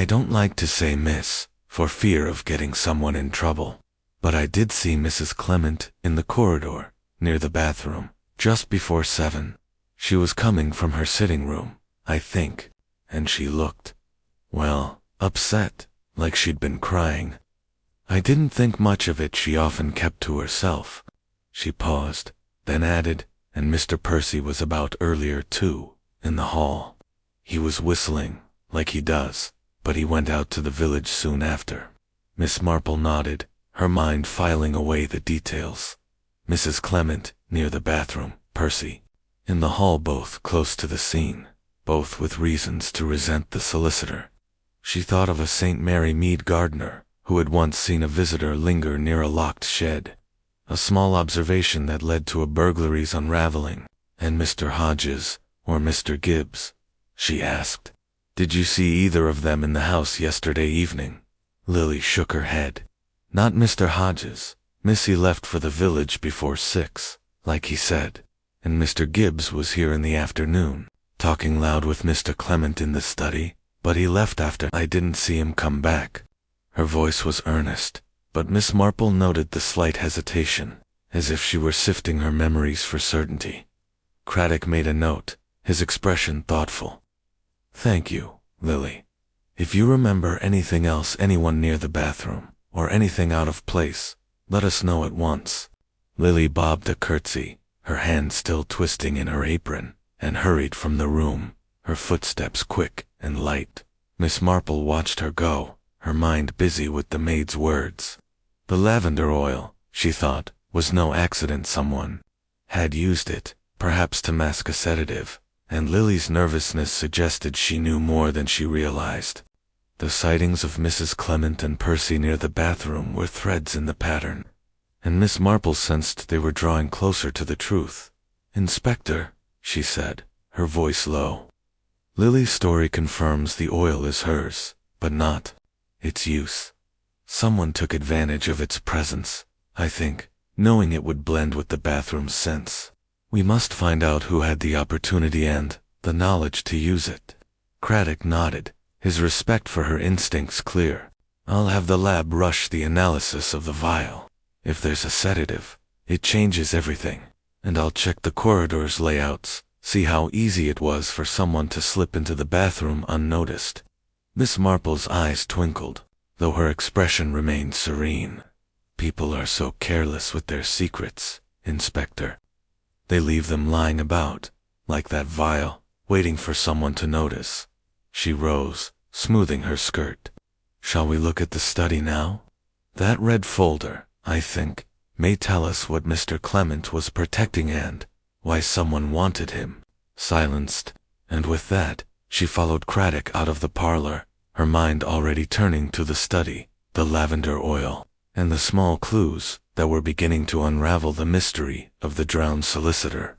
don't like to say miss, for fear of getting someone in trouble. But I did see Mrs. Clement in the corridor, near the bathroom, just before 7. She was coming from her sitting room, I think, and she looked, well, upset, like she'd been crying. I didn't think much of it. She often kept to herself." She paused, then added, "And Mr. Percy was about earlier too, in the hall. He was whistling, like he does, but he went out to the village soon after." Miss Marple nodded, her mind filing away the details. Mrs. Clement, near the bathroom, Percy, in the hall, both close to the scene, both with reasons to resent the solicitor. She thought of a St. Mary Mead gardener, who had once seen a visitor linger near a locked shed, a small observation that led to a burglary's unraveling. "And Mr. Hodges, or Mr. Gibbs?" she asked. "Did you see either of them in the house yesterday evening?" Lily shook her head. "Not Mr. Hodges. Missy left for the village before 6, like he said. And Mr. Gibbs was here in the afternoon, talking loud with Mr. Clement in the study, but he left after. I didn't see him come back." Her voice was earnest, but Miss Marple noted the slight hesitation, as if she were sifting her memories for certainty. Craddock made a note, his expression thoughtful. "Thank you, Lily. If you remember anything else, anyone near the bathroom, or anything out of place, let us know at once." Lily bobbed a curtsy, her hand still twisting in her apron, and hurried from the room, her footsteps quick and light. Miss Marple watched her go, her mind busy with the maid's words. The lavender oil, she thought, was no accident. Someone had used it, perhaps to mask a sedative, and Lily's nervousness suggested she knew more than she realized. The sightings of Mrs. Clement and Percy near the bathroom were threads in the pattern, and Miss Marple sensed they were drawing closer to the truth. "Inspector," she said, her voice low, "Lily's story confirms the oil is hers, but not its use. Someone took advantage of its presence, I think, knowing it would blend with the bathroom's scents. We must find out who had the opportunity and the knowledge to use it." Craddock nodded, his respect for her instincts clear. "I'll have the lab rush the analysis of the vial. If there's a sedative, it changes everything. And I'll check the corridor's layouts, see how easy it was for someone to slip into the bathroom unnoticed." Miss Marple's eyes twinkled, though her expression remained serene. "People are so careless with their secrets, Inspector. They leave them lying about, like that vial, waiting for someone to notice." She rose, smoothing her skirt. "Shall we look at the study now? That red folder, I think, may tell us what Mr. Clement was protecting and why someone wanted him silenced." And with that, She followed Craddock out of the parlor, her mind already turning to the study, the lavender oil, and the small clues that were beginning to unravel the mystery of the drowned solicitor.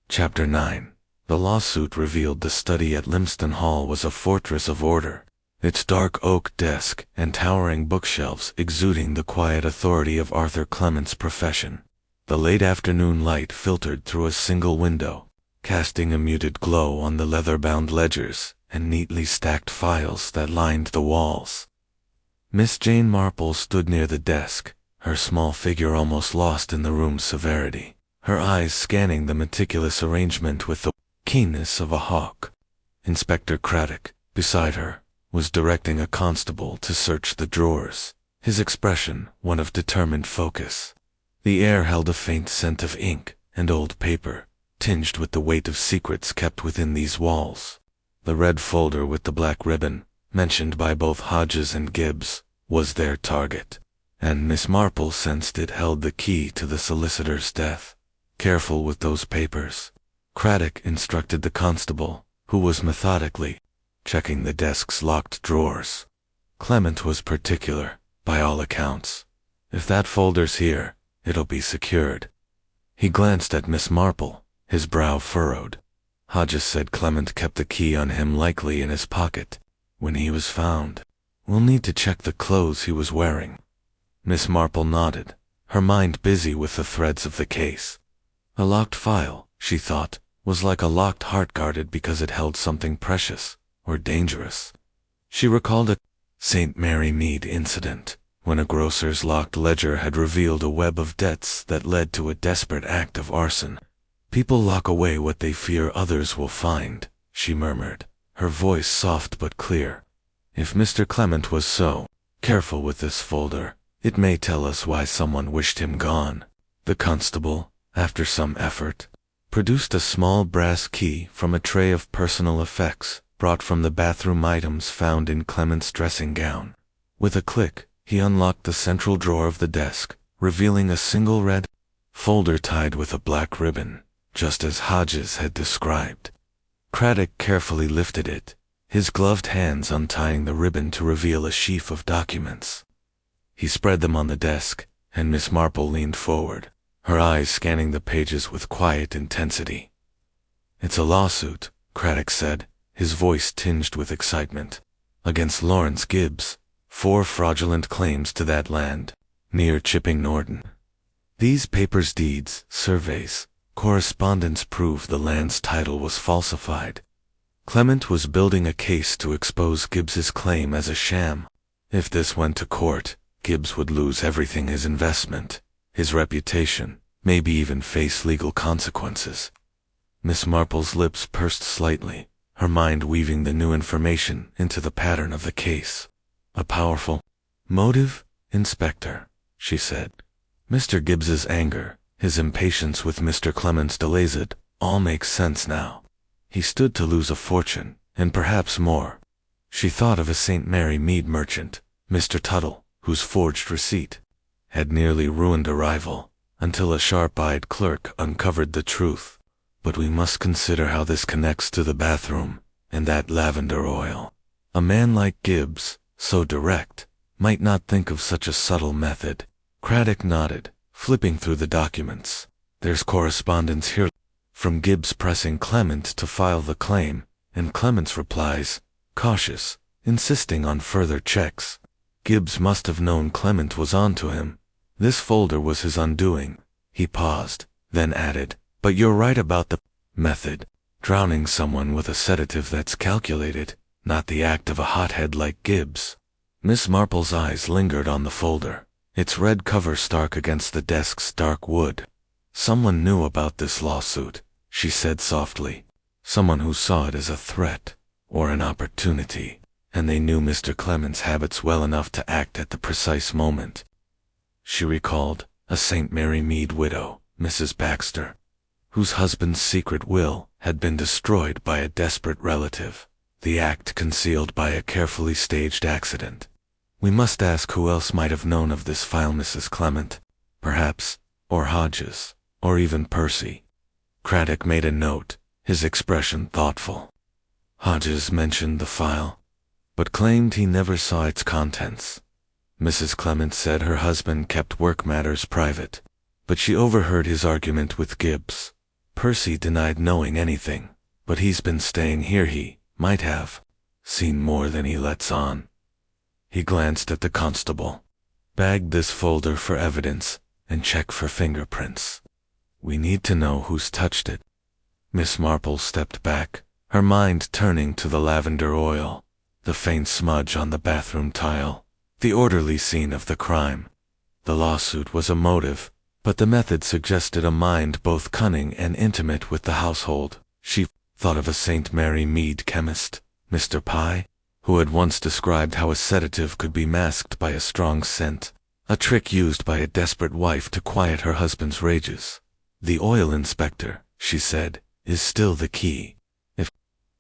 Chapter 9. The lawsuit revealed the study at Lymston Hall was a fortress of order, its dark oak desk and towering bookshelves exuding the quiet authority of Arthur Clement's profession. The late afternoon light filtered through a single window, casting a muted glow on the leather-bound ledgers and neatly stacked files that lined the walls. Miss Jane Marple stood near the desk, her small figure almost lost in the room's severity, her eyes scanning the meticulous arrangement with the keenness of a hawk. Inspector Craddock, beside her, was directing a constable to search the drawers, his expression one of determined focus. The air held a faint scent of ink and old paper, tinged with the weight of secrets kept within these walls. The red folder with the black ribbon, mentioned by both Hodges and Gibbs, was their target, and Miss Marple sensed it held the key to the solicitor's death. Careful with those papers, Craddock instructed the constable, who was methodically checking the desk's locked drawers. Clement was particular, by all accounts. If that folder's here, it'll be secured. He glanced at Miss Marple, his brow furrowed. Hodges said Clement kept the key on him, likely in his pocket, when he was found. We'll need to check the clothes he was wearing. Miss Marple nodded, her mind busy with the threads of the case. A locked file, she thought, was like a locked heart, guarded because it held something precious or dangerous. She recalled a St. Mary Mead incident, when a grocer's locked ledger had revealed a web of debts that led to a desperate act of arson. People lock away what they fear others will find, she murmured, her voice soft but clear. If Mr. Clement was so careful with this folder, it may tell us why someone wished him gone. The constable, after some effort, produced a small brass key from a tray of personal effects brought from the bathroom items found in Clement's dressing gown. With a click, he unlocked the central drawer of the desk, revealing a single red folder tied with a black ribbon, just as Hodges had described. Craddock carefully lifted it, his gloved hands untying the ribbon to reveal a sheaf of documents. He spread them on the desk, and Miss Marple leaned forward, her eyes scanning the pages with quiet intensity. It's a lawsuit, Craddock said, his voice tinged with excitement, against Lawrence Gibbs, 4 fraudulent claims to that land, near Chipping Norton. These papers, deeds, surveys, correspondence prove the land's title was falsified. Clement was building a case to expose Gibbs's claim as a sham. If this went to court, Gibbs would lose everything: his investment, his reputation, maybe even face legal consequences. Miss Marple's lips pursed slightly, her mind weaving the new information into the pattern of the case. A powerful motive, Inspector, she said. Mr. Gibbs's anger, his impatience with Mr. Clement's delays, it all makes sense now. He stood to lose a fortune, and perhaps more. She thought of a St. Mary Mead merchant, Mr. Tuttle, whose forged receipt had nearly ruined a rival, until a sharp-eyed clerk uncovered the truth. But we must consider how this connects to the bathroom and that lavender oil. A man like Gibbs, so direct, might not think of such a subtle method. Craddock nodded, flipping through the documents. There's correspondence here from Gibbs pressing Clement to file the claim, and Clement's replies, cautious, insisting on further checks. Gibbs must have known Clement was on to him. This folder was his undoing. He paused, then added, but you're right about the method. Drowning someone with a sedative that's calculated, not the act of a hothead like Gibbs. Miss Marple's eyes lingered on the folder, its red cover stark against the desk's dark wood. Someone knew about this lawsuit, she said softly. Someone who saw it as a threat, or an opportunity, and they knew Mr. Clement's habits well enough to act at the precise moment. She recalled a St. Mary Mead widow, Mrs. Baxter, whose husband's secret will had been destroyed by a desperate relative, the act concealed by a carefully staged accident. We must ask who else might have known of this file. Mrs. Clement, perhaps, or Hodges, or even Percy. Craddock made a note, his expression thoughtful. Hodges mentioned the file, but claimed he never saw its contents. Mrs. Clement said her husband kept work matters private, but she overheard his argument with Gibbs. Percy denied knowing anything, but he's been staying here. He might have seen more than he lets on. He glanced at the constable. Bag this folder for evidence and check for fingerprints. We need to know who's touched it. Miss Marple stepped back, her mind turning to the lavender oil, the faint smudge on the bathroom tile, the orderly scene of the crime. The lawsuit was a motive, but the method suggested a mind both cunning and intimate with the household. She thought of a St. Mary Mead chemist, Mr. Pye, who had once described how a sedative could be masked by a strong scent, a trick used by a desperate wife to quiet her husband's rages. The oil inspector, she said, is still the key. If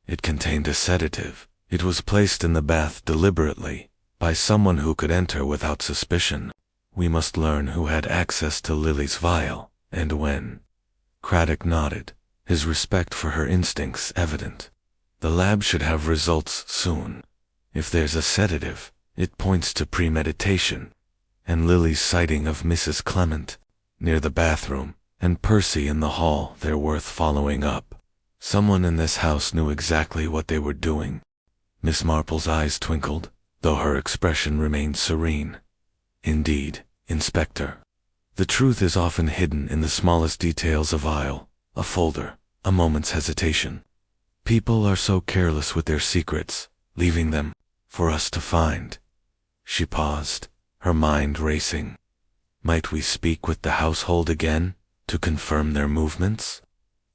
it contained a sedative, it was placed in the bath deliberately, by someone who could enter without suspicion. We must learn who had access to Lily's vial, and when. Craddock nodded, his respect for her instincts evident. The lab should have results soon. If there's a sedative, it points to premeditation, and Lily's sighting of Mrs. Clement near the bathroom, and Percy in the hall, they're worth following up. Someone in this house knew exactly what they were doing. Miss Marple's eyes twinkled, though her expression remained serene. Indeed, Inspector. The truth is often hidden in the smallest details: a vial, a folder, a moment's hesitation. People are so careless with their secrets, leaving them for us to find. She paused, her mind racing. Might we speak with the household again, to confirm their movements?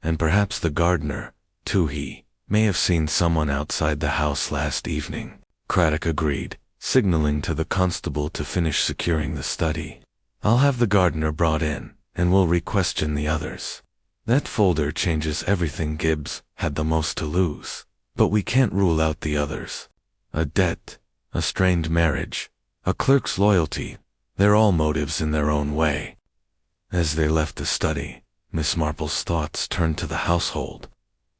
And perhaps the gardener, too. He may have seen someone outside the house last evening. Craddock agreed, signaling to the constable to finish securing the study. I'll have the gardener brought in, and we'll re-question the others. That folder changes everything. Gibbs had the most to lose, but we can't rule out the others. A debt, a strained marriage, a clerk's loyalty, they're all motives in their own way. As they left the study, Miss Marple's thoughts turned to the household,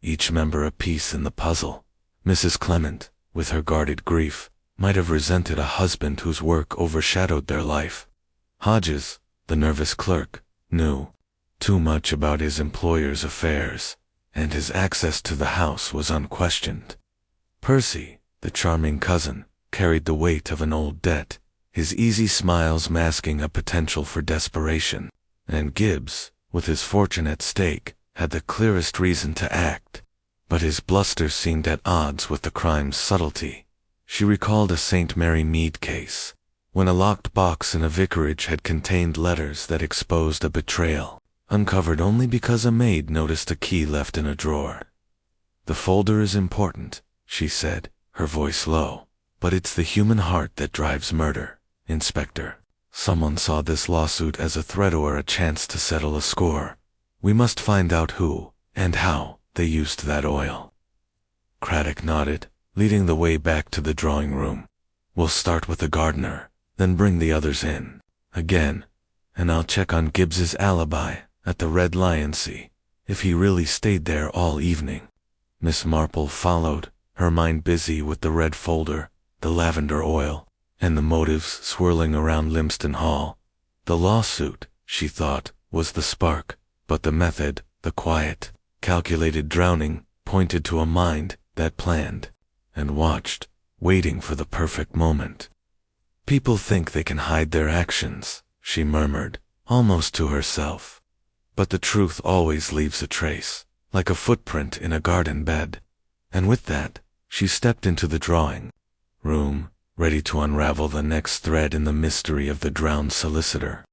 each member a piece in the puzzle. Mrs. Clement, with her guarded grief, might have resented a husband whose work overshadowed their life. Hodges, the nervous clerk, knew too much about his employer's affairs, and his access to the house was unquestioned. Percy, the charming cousin, carried the weight of an old debt, his easy smiles masking a potential for desperation. And Gibbs, with his fortune at stake, had the clearest reason to act, but his bluster seemed at odds with the crime's subtlety. She recalled a St. Mary Mead case, when a locked box in a vicarage had contained letters that exposed a betrayal, uncovered only because a maid noticed a key left in a drawer. The folder is important, she said, her voice low, but it's the human heart that drives murder, Inspector. Someone saw this lawsuit as a threat or a chance to settle a score. We must find out who and how they used that oil. Craddock nodded, leading the way back to the drawing room. We'll start with the gardener, then bring the others in. Again, and I'll check on Gibbs's alibi at the Red Lion, see if he really stayed there all evening. Miss Marple followed, her mind busy with the red folder, the lavender oil, and the motives swirling around Limston Hall. The lawsuit, she thought, was the spark, but the method, the quiet, calculated drowning, pointed to a mind that planned and watched, waiting for the perfect moment. People think they can hide their actions, she murmured, almost to herself. But the truth always leaves a trace, like a footprint in a garden bed. And with that, she stepped into the drawing room, ready to unravel the next thread in the mystery of the drowned solicitor.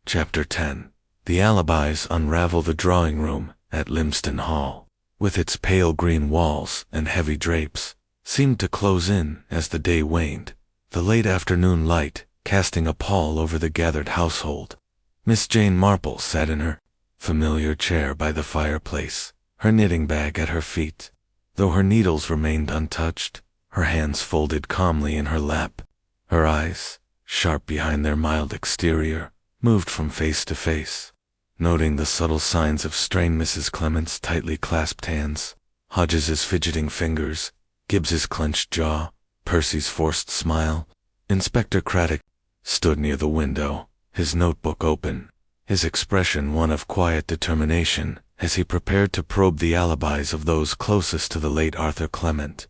Chapter 10. The alibis unravel. The drawing room at Limston Hall, with its pale green walls and heavy drapes, seemed to close in as the day waned, the late afternoon light casting a pall over the gathered household. Miss Jane Marple sat in her familiar chair by the fireplace, her knitting bag at her feet. Though her needles remained untouched, her hands folded calmly in her lap. Her eyes, sharp behind their mild exterior, moved from face to face, noting the subtle signs of strain: Mrs. Clement's tightly clasped hands, Hodges's fidgeting fingers, Gibbs's clenched jaw, Percy's forced smile. Inspector Craddock stood near the window, his notebook open, his expression one of quiet determination as he prepared to probe the alibis of those closest to the late Arthur Clement.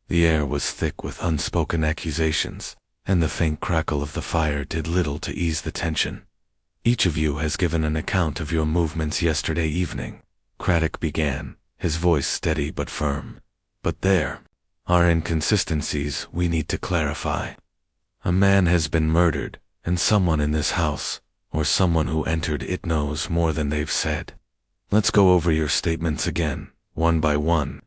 The air was thick with unspoken accusations, and the faint crackle of the fire did little to ease the tension. "Each of you has given an account of your movements yesterday evening," Craddock began, his voice steady but firm. "But there are inconsistencies we need to clarify. A man has been murdered, and someone in this house, or someone who entered it, knows more than they've said. Let's go over your statements again, one by one."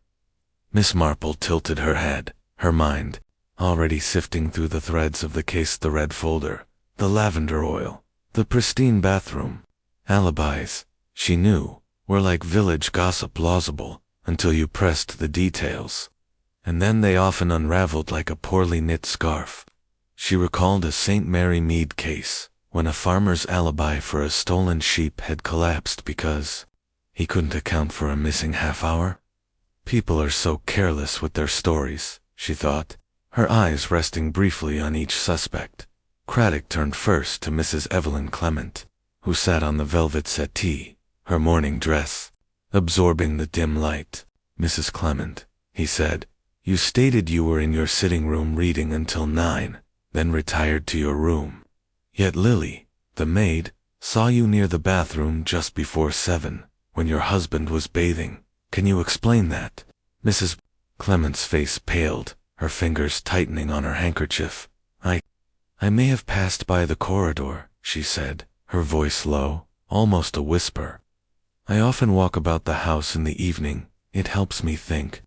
Miss Marple tilted her head, her mind already sifting through the threads of the case. The red folder, the lavender oil, the pristine bathroom. Alibis, she knew, were like village gossip, plausible until you pressed the details, and then they often unraveled like a poorly knit scarf. She recalled a St. Mary Mead case, when a farmer's alibi for a stolen sheep had collapsed because he couldn't account for a missing half-hour. People are so careless with their stories, she thought, her eyes resting briefly on each suspect. Craddock turned first to Mrs. Evelyn Clement, who sat on the velvet settee, her morning dress absorbing the dim light. "Mrs. Clement," he said, "you stated you were in your sitting room reading until 9, then retired to your room. Yet Lily, the maid, saw you near the bathroom just before 7, when your husband was bathing. Can you explain that?" Mrs. Clement's face paled, her fingers tightening on her handkerchief. I may have passed by the corridor," she said, her voice low, almost a whisper. "I often walk about the house in the evening. It helps me think.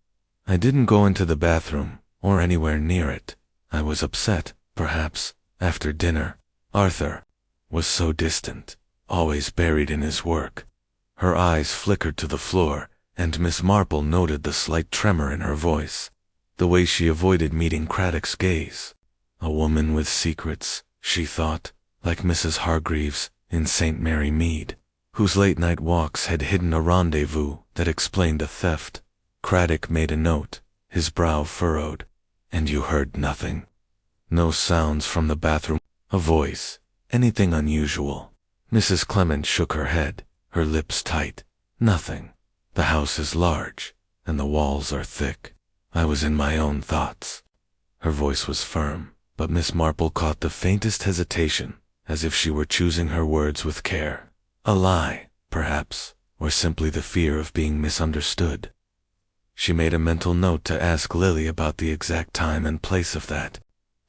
I didn't go into the bathroom, or anywhere near it. I was upset, perhaps, after dinner. Arthur was so distant, always buried in his work." Her eyes flickered to the floor, and Miss Marple noted the slight tremor in her voice, the way she avoided meeting Craddock's gaze. A woman with secrets, she thought, like Mrs. Hargreaves in St. Mary Mead, whose late-night walks had hidden a rendezvous that explained a theft. Craddock made a note, his brow furrowed. "And you heard nothing? No sounds from the bathroom? A voice? Anything unusual?" Mrs. Clement shook her head, her lips tight. "Nothing. The house is large, and the walls are thick. I was in my own thoughts." Her voice was firm, but Miss Marple caught the faintest hesitation, as if she were choosing her words with care. A lie, perhaps, or simply the fear of being misunderstood. She made a mental note to ask Lily about the exact time and place of that.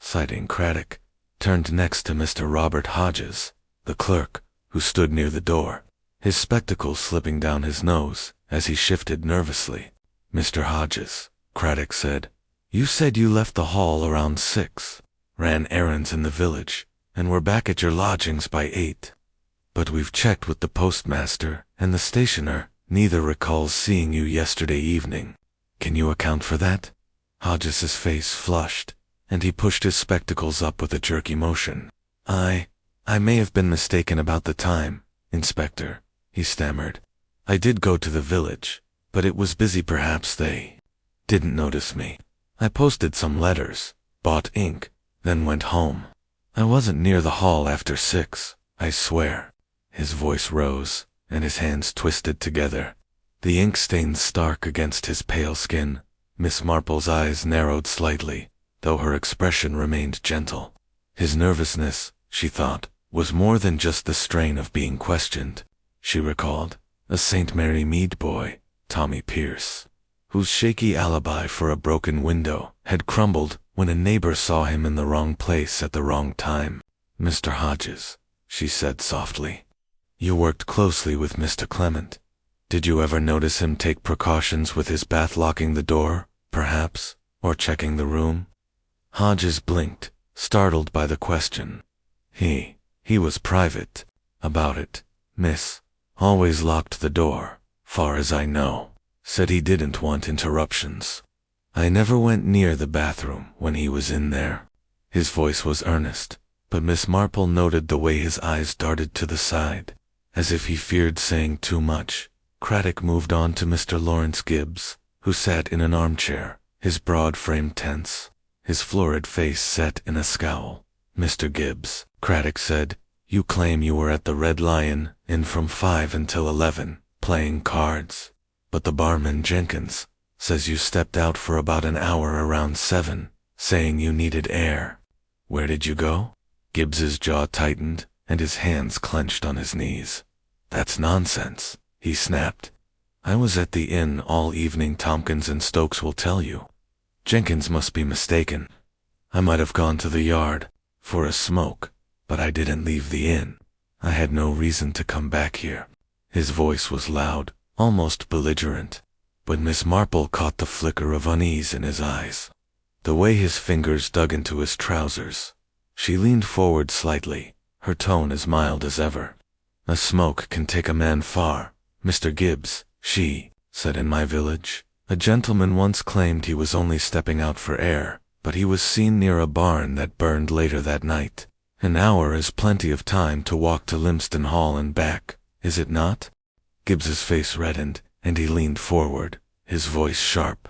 Citing Craddock, turned next to Mr. Robert Hodges, the clerk, who stood near the door, his spectacles slipping down his nose as he shifted nervously. "Mr. Hodges," Craddock said, "you said you left the hall around 6, ran errands in the village, and were back at your lodgings by 8. But we've checked with the postmaster and the stationer. Neither recalls seeing you yesterday evening. Can you account for that?" Hodges's face flushed, and he pushed his spectacles up with a jerky motion. I may have been mistaken about the time, Inspector," he stammered. "I did go to the village, but it was busy. Perhaps they didn't notice me. I posted some letters, bought ink, then went home. I wasn't near the hall after 6, I swear." His voice rose, and his hands twisted together, the ink stains stark against his pale skin. Miss Marple's eyes narrowed slightly, though her expression remained gentle. His nervousness, she thought, was more than just the strain of being questioned. She recalled a St. Mary Mead boy, Tommy Pierce, whose shaky alibi for a broken window had crumbled when a neighbor saw him in the wrong place at the wrong time. "Mr. Hodges," she said softly, "you worked closely with Mr. Clement. Did you ever notice him take precautions with his bath, locking the door, perhaps, or checking the room?" Hodges blinked, startled by the question. He was private about it, miss. Always locked the door, far as I know. Said he didn't want interruptions. I never went near the bathroom when he was in there." His voice was earnest, but Miss Marple noted the way his eyes darted to the side, as if he feared saying too much. Craddock moved on to Mr. Lawrence Gibbs, who sat in an armchair, his broad frame tense, his florid face set in a scowl. "Mr. Gibbs," Craddock said, "you claim you were at the Red Lion, in from 5 until 11, playing cards. But the barman Jenkins says you stepped out for about an hour around 7, saying you needed air. Where did you go?" Gibbs's jaw tightened, and his hands clenched on his knees. "That's nonsense," he snapped. "I was at the inn all evening. Tompkins and Stokes will tell you. Jenkins must be mistaken. I might have gone to the yard for a smoke, but I didn't leave the inn. I had no reason to come back here." His voice was loud, almost belligerent, but Miss Marple caught the flicker of unease in his eyes. The way his fingers dug into his trousers. She leaned forward slightly, her tone as mild as ever. "A smoke can take a man far, Mr. Gibbs," she said. "In my village, a gentleman once claimed he was only stepping out for air, but he was seen near a barn that burned later that night. An hour is plenty of time to walk to Limston Hall and back, is it not?" Gibbs's face reddened, and he leaned forward, his voice sharp.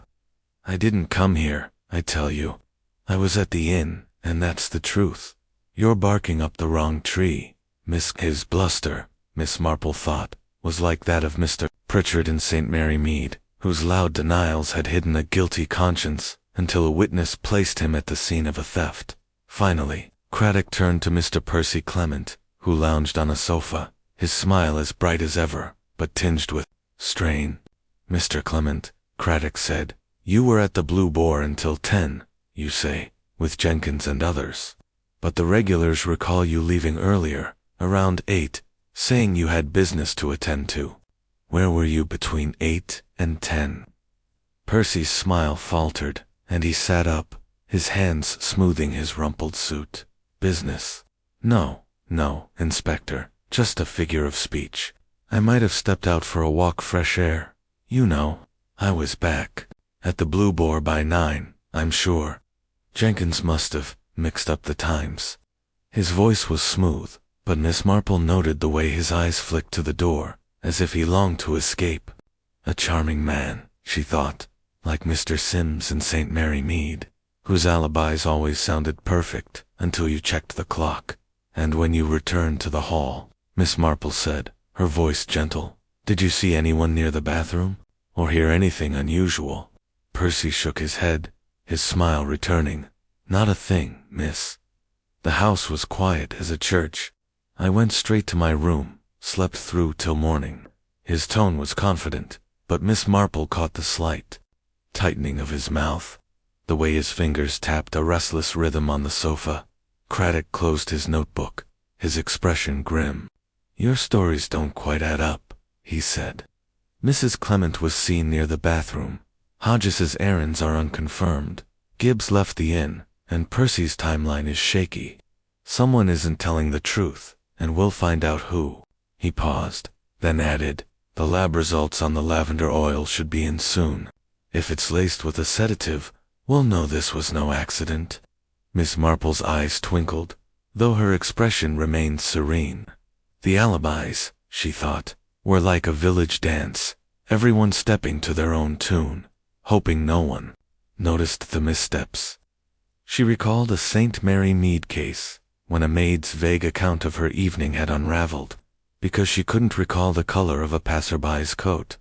"I didn't come here, I tell you. I was at the inn, and that's the truth. You're barking up the wrong tree, Miss." His bluster, Miss Marple thought, was like that of Mr. Pritchard in St. Mary Mead, whose loud denials had hidden a guilty conscience until a witness placed him at the scene of a theft. Finally, Craddock turned to Mr. Percy Clement, who lounged on a sofa, his smile as bright as ever, but tinged with strain. "Mr. Clement," Craddock said, "you were at the Blue Boar until 10, you say, with Jenkins and others. But the regulars recall you leaving earlier, around 8, saying you had business to attend to. Where were you between 8 and 10? Percy's smile faltered, and he sat up, his hands smoothing his rumpled suit. "Business? No, Inspector, just a figure of speech. I might have stepped out for a walk, fresh air. You know, I was back at the Blue Boar by 9, I'm sure. Jenkins must have mixed up the times." His voice was smooth, but Miss Marple noted the way his eyes flicked to the door, as if he longed to escape. A charming man, she thought, like Mr. Sims in St. Mary Mead, whose alibis always sounded perfect until you checked the clock. "And when you returned to the hall," Miss Marple said, her voice gentle, "did you see anyone near the bathroom, or hear anything unusual?" Percy shook his head, his smile returning. "Not a thing, miss. The house was quiet as a church. I went straight to my room, slept through till morning." His tone was confident, but Miss Marple caught the slight tightening of his mouth, the way his fingers tapped a restless rhythm on the sofa. Craddock closed his notebook, his expression grim. "Your stories don't quite add up," he said. "Mrs. Clement was seen near the bathroom. Hodges's errands are unconfirmed. Gibbs left the inn, and Percy's timeline is shaky. Someone isn't telling the truth, and we'll find out who." He paused, then added, "The lab results on the lavender oil should be in soon. If it's laced with a sedative, we'll know this was no accident." Miss Marple's eyes twinkled, though her expression remained serene. The alibis, she thought, were like a village dance, everyone stepping to their own tune, hoping no one noticed the missteps. She recalled a St. Mary Mead case, when a maid's vague account of her evening had unraveled, because she couldn't recall the color of a passerby's coat.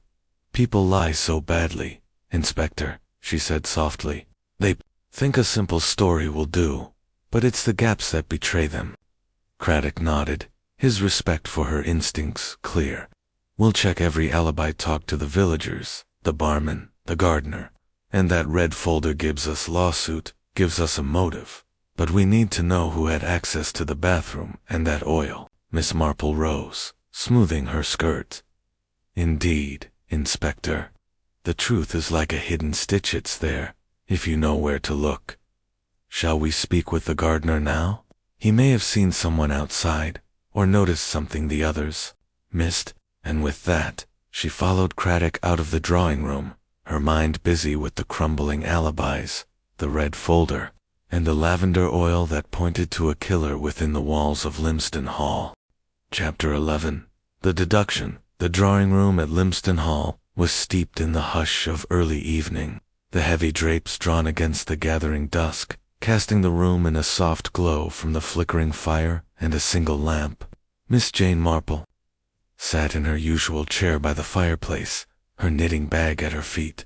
"People lie so badly, Inspector," she said softly. "They think a simple story will do, but it's the gaps that betray them." Craddock nodded, his respect for her instincts clear. "We'll check every alibi, talk to the villagers, the barman, the gardener, and that red folder gives us lawsuit, gives us a motive. But we need to know who had access to the bathroom and that oil." Miss Marple rose, smoothing her skirt. "Indeed, Inspector. The truth is like a hidden stitch. It's there, if you know where to look. Shall we speak with the gardener now? He may have seen someone outside, or noticed something the others missed." And with that, she followed Craddock out of the drawing room, her mind busy with the crumbling alibis, the red folder, and the lavender oil that pointed to a killer within the walls of Limston Hall. Chapter 11. The Deduction. The drawing room at Limston Hall was steeped in the hush of early evening. the heavy drapes drawn against the gathering dusk, casting the room in a soft glow from the flickering fire and a single lamp. Miss Jane Marple sat in her usual chair by the fireplace, her knitting bag at her feet.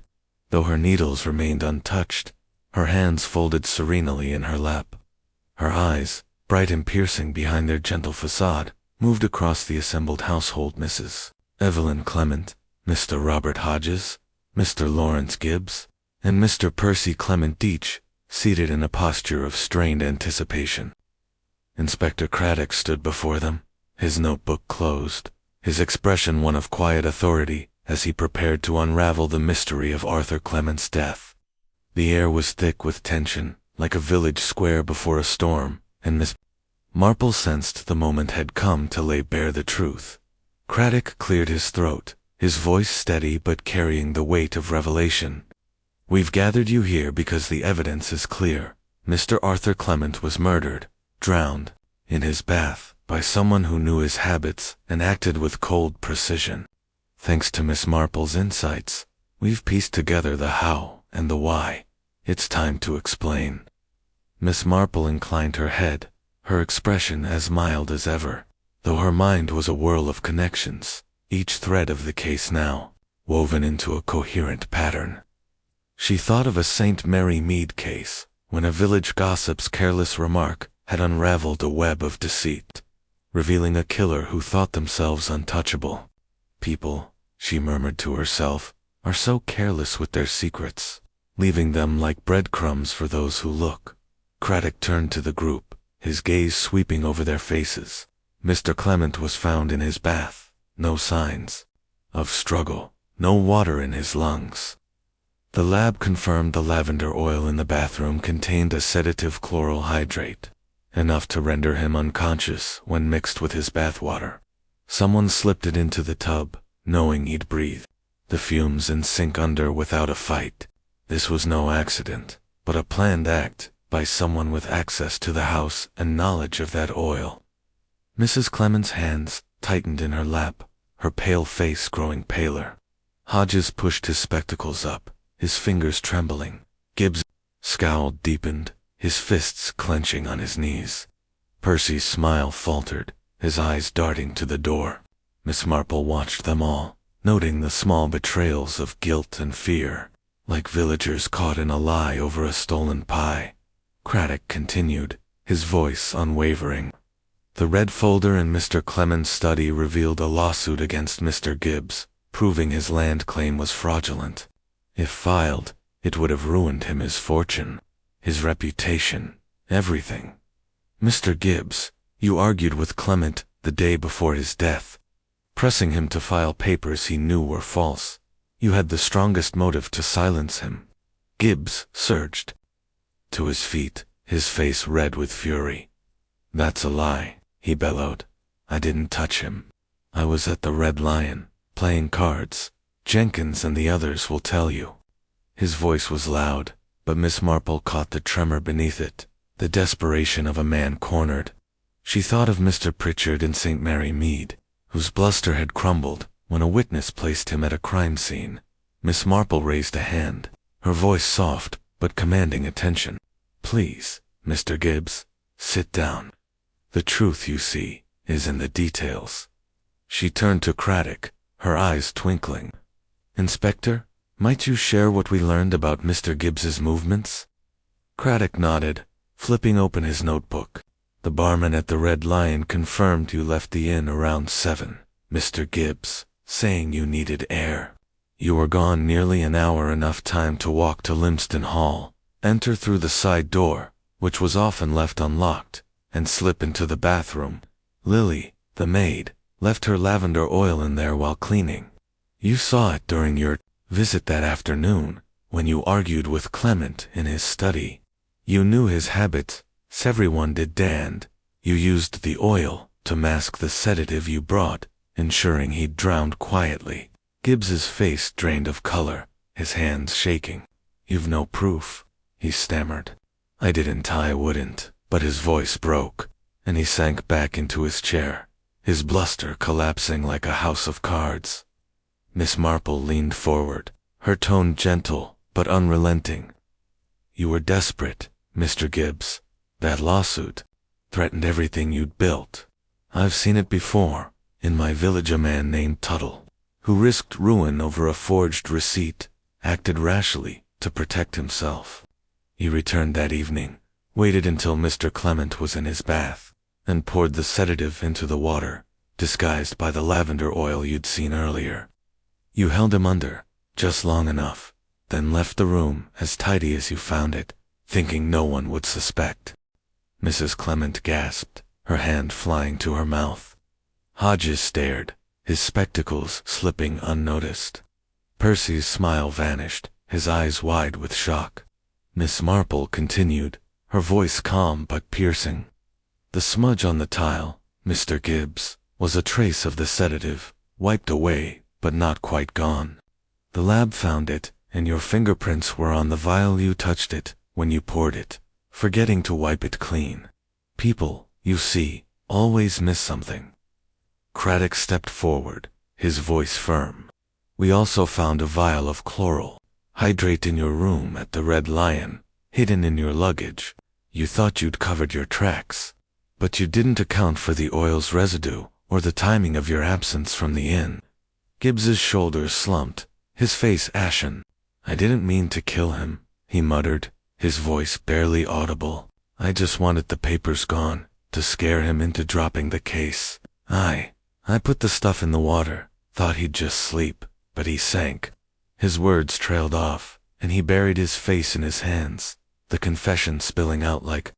Though her needles remained untouched, her hands folded serenely in her lap. Her eyes, bright and piercing behind their gentle facade, moved across the assembled household. Mrs. Evelyn Clement, Mr. Robert Hodges, Mr. Lawrence Gibbs, and Mr. Percy Clement Deach, seated in a posture of strained anticipation. Inspector Craddock stood before them, his notebook closed, his expression one of quiet authority as he prepared to unravel the mystery of Arthur Clement's death. The air was thick with tension, like a village square before a storm, and Miss Marple sensed the moment had come to lay bare the truth. Craddock cleared his throat, his voice steady but carrying the weight of revelation. "We've gathered you here because the evidence is clear. Mr. Arthur Clement was murdered, drowned, in his bath, by someone who knew his habits and acted with cold precision. Thanks to Miss Marple's insights, we've pieced together the how and the why. It's time to explain." Miss Marple inclined her head, her expression as mild as ever, though her mind was a whirl of connections, each thread of the case now woven into a coherent pattern. She thought of a St. Mary Mead case, when a village gossip's careless remark had unraveled a web of deceit, revealing a killer who thought themselves untouchable. People, she murmured to herself, are so careless with their secrets, leaving them like breadcrumbs for those who look. Craddock turned to the group, his gaze sweeping over their faces. Mr. Clement was found in his bath, no signs of struggle, no water in his lungs. The lab confirmed the lavender oil in the bathroom contained a sedative chloral hydrate, enough to render him unconscious when mixed with his bathwater. Someone slipped it into the tub, knowing he'd breathe the fumes and sink under without a fight. This was no accident, but a planned act by someone with access to the house and knowledge of that oil. Mrs. Clement's hands tightened in her lap, her pale face growing paler. Hodges pushed his spectacles up, his fingers trembling. Gibbs' scowl deepened, his fists clenching on his knees. Percy's smile faltered, his eyes darting to the door. Miss Marple watched them all, noting the small betrayals of guilt and fear, like villagers caught in a lie over a stolen pie. Craddock continued, his voice unwavering. The red folder in Mr. Clement's study revealed a lawsuit against Mr. Gibbs, proving his land claim was fraudulent. If filed, it would have ruined him his fortune, his reputation, everything. Mr. Gibbs, you argued with Clement the day before his death, pressing him to file papers he knew were false. You had the strongest motive to silence him. Gibbs surged to his feet, his face red with fury. "That's a lie," he bellowed. "I didn't touch him. I was at the Red Lion, playing cards. Jenkins and the others will tell you." His voice was loud, but Miss Marple caught the tremor beneath it, the desperation of a man cornered. She thought of Mr. Pritchard in St. Mary Mead, whose bluster had crumbled when a witness placed him at a crime scene. Miss Marple raised a hand, her voice soft but commanding attention. "Please, Mr. Gibbs, sit down. The truth, you see, is in the details." She turned to Craddock, her eyes twinkling. "Inspector, might you share what we learned about Mr. Gibbs's movements?" Craddock nodded, flipping open his notebook. "The barman at the Red Lion confirmed you left the inn around 7, Mr. Gibbs, saying you needed air. You were gone nearly an hour, enough time to walk to Limston Hall, enter through the side door, which was often left unlocked, and slip into the bathroom. Lily, the maid, left her lavender oil in there while cleaning. You saw it during your visit that afternoon, when you argued with Clement in his study. You knew his habits, as everyone did, and you used the oil to mask the sedative you brought, ensuring he'd drowned quietly." Gibbs's face drained of color, his hands shaking. "You've no proof," he stammered. "I didn't, I wouldn't," but his voice broke, and he sank back into his chair, his bluster collapsing like a house of cards. Miss Marple leaned forward, her tone gentle but unrelenting. You were desperate, Mr. Gibbs. That lawsuit threatened everything you'd built. I've seen it before. In my village, a man named Tuttle, who risked ruin over a forged receipt, acted rashly to protect himself. He returned that evening, waited until Mr. Clement was in his bath, and poured the sedative into the water, disguised by the lavender oil you'd seen earlier. You held him under, just long enough, then left the room as tidy as you found it, thinking no one would suspect. Mrs. Clement gasped, her hand flying to her mouth. Hodges stared, his spectacles slipping unnoticed. Percy's smile vanished, his eyes wide with shock. Miss Marple continued, her voice calm but piercing. The smudge on the tile, Mr. Gibbs, was a trace of the sedative, wiped away, but not quite gone. The lab found it, and your fingerprints were on the vial you touched it when you poured it, forgetting to wipe it clean. People, you see, always miss something. Craddock stepped forward, his voice firm. We also found a vial of chloral hydrate in your room at the Red Lion, hidden in your luggage. You thought you'd covered your tracks, but you didn't account for the oil's residue or the timing of your absence from the inn. Gibbs's shoulders slumped, his face ashen. I didn't mean to kill him, he muttered, his voice barely audible. I just wanted the papers gone, to scare him into dropping the case. I put the stuff in the water, thought he'd just sleep, but he sank. His words trailed off, and he buried his face in his hands, the confession spilling out like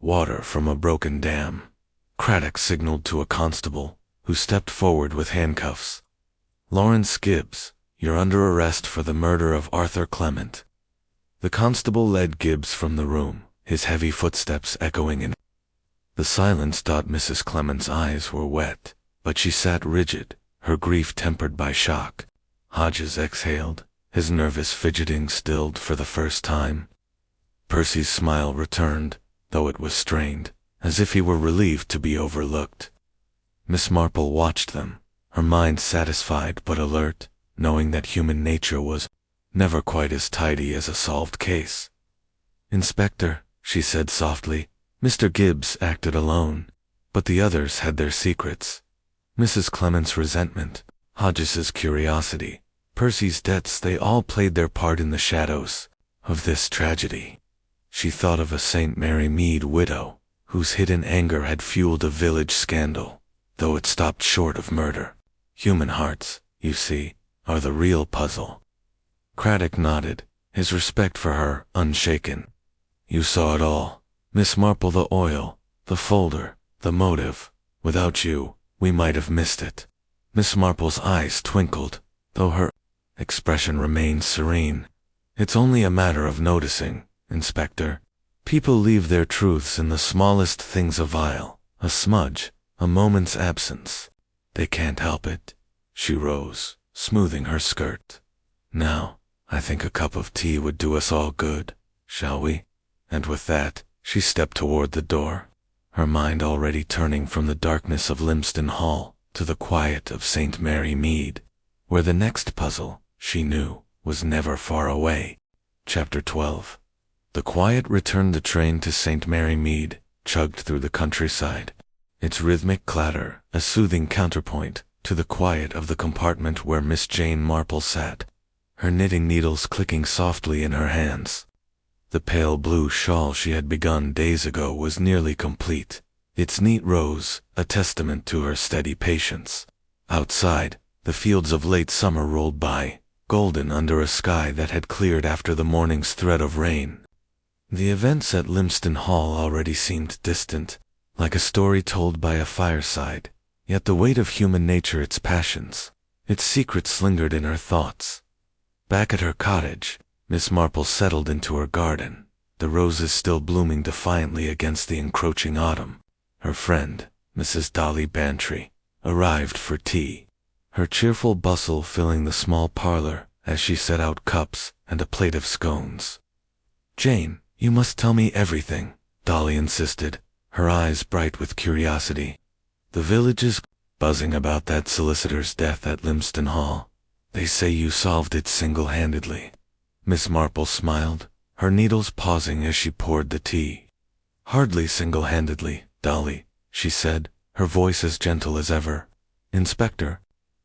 water from a broken dam. Craddock signaled to a constable, who stepped forward with handcuffs. Lawrence Gibbs, you're under arrest for the murder of Arthur Clement. The constable led Gibbs from the room, his heavy footsteps echoing in. The silence thought Mrs. Clement's eyes were wet, but she sat rigid, her grief tempered by shock. Hodges exhaled, his nervous fidgeting stilled for the first time. Percy's smile returned, though it was strained, as if he were relieved to be overlooked. Miss Marple watched them, her mind satisfied but alert, knowing that human nature was never quite as tidy as a solved case. Inspector, she said softly, Mr. Gibbs acted alone, but the others had their secrets. Mrs. Clement's resentment, Hodges's curiosity, Percy's debts, they all played their part in the shadows of this tragedy. She thought of a St. Mary Mead widow, whose hidden anger had fueled a village scandal, though it stopped short of murder. Human hearts, you see, are the real puzzle. Craddock nodded, his respect for her unshaken. You saw it all, Miss Marple, the oil, the folder, the motive. Without you, we might have missed it. Miss Marple's eyes twinkled, though her expression remained serene. It's only a matter of noticing, Inspector. People leave their truths in the smallest things, a vial, a smudge, a moment's absence. They can't help it. She rose, smoothing her skirt. Now, I think a cup of tea would do us all good, shall we? And with that, she stepped toward the door, her mind already turning from the darkness of Limston Hall to the quiet of St. Mary Mead, where the next puzzle, she knew, was never far away. Chapter 12. The quiet returned. The train to St. Mary Mead chugged through the countryside, its rhythmic clatter a soothing counterpoint to the quiet of the compartment where Miss Jane Marple sat, her knitting needles clicking softly in her hands. The pale blue shawl she had begun days ago was nearly complete, its neat rows a testament to her steady patience. Outside, the fields of late summer rolled by, golden under a sky that had cleared after the morning's threat of rain. The events at Limston Hall already seemed distant, like a story told by a fireside, yet the weight of human nature, its passions, its secrets lingered in her thoughts. Back at her cottage, Miss Marple settled into her garden, the roses still blooming defiantly against the encroaching autumn. Her friend, Mrs. Dolly Bantry, arrived for tea, her cheerful bustle filling the small parlor as she set out cups and a plate of scones. "Jane, you must tell me everything," Dolly insisted, her eyes bright with curiosity. "The village is buzzing about that solicitor's death at Limston Hall. They say you solved it single-handedly." Miss Marple smiled, her needles pausing as she poured the tea. Hardly single-handedly, Dolly, she said, her voice as gentle as ever. Inspector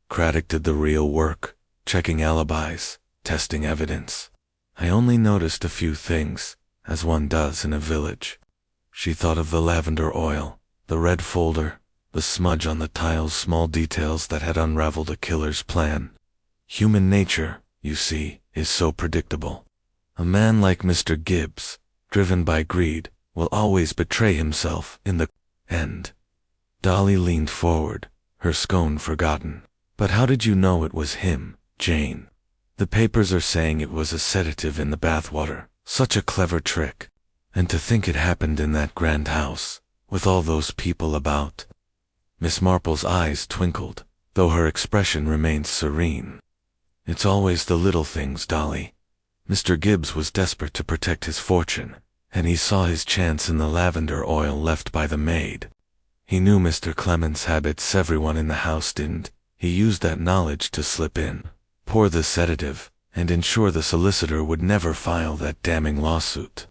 Craddock did the real work, checking alibis, testing evidence. I only noticed a few things, as one does in a village. She thought of the lavender oil, the red folder, the smudge on the tiles, small details that had unraveled a killer's plan. Human nature, you see, is so predictable. A man like Mr. Gibbs, driven by greed, will always betray himself in the end. Dolly leaned forward, her scone forgotten. But how did you know it was him, Jane? The papers are saying it was a sedative in the bathwater. Such a clever trick. And to think it happened in that grand house, with all those people about. Miss Marple's eyes twinkled, though her expression remained serene. It's always the little things, Dolly. Mr. Gibbs was desperate to protect his fortune, and he saw his chance in the lavender oil left by the maid. He knew Mr. Clement's habits, everyone in the house didn't. He used that knowledge to slip in, pour the sedative, and ensure the solicitor would never file that damning lawsuit.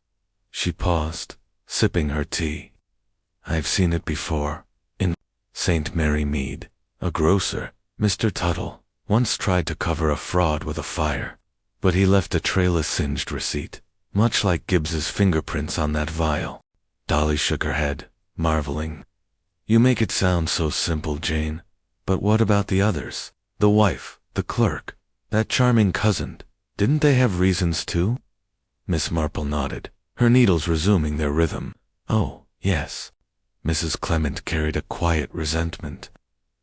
She paused, sipping her tea. I've seen it before. In St. Mary Mead, a grocer, Mr. Tuttle, once tried to cover a fraud with a fire, but he left a trail of singed receipt, much like Gibbs's fingerprints on that vial. Dolly shook her head, marveling. You make it sound so simple, Jane. But what about the others? The wife, the clerk, that charming cousin, didn't they have reasons too? Miss Marple nodded, her needles resuming their rhythm. Oh, yes. Mrs. Clement carried a quiet resentment.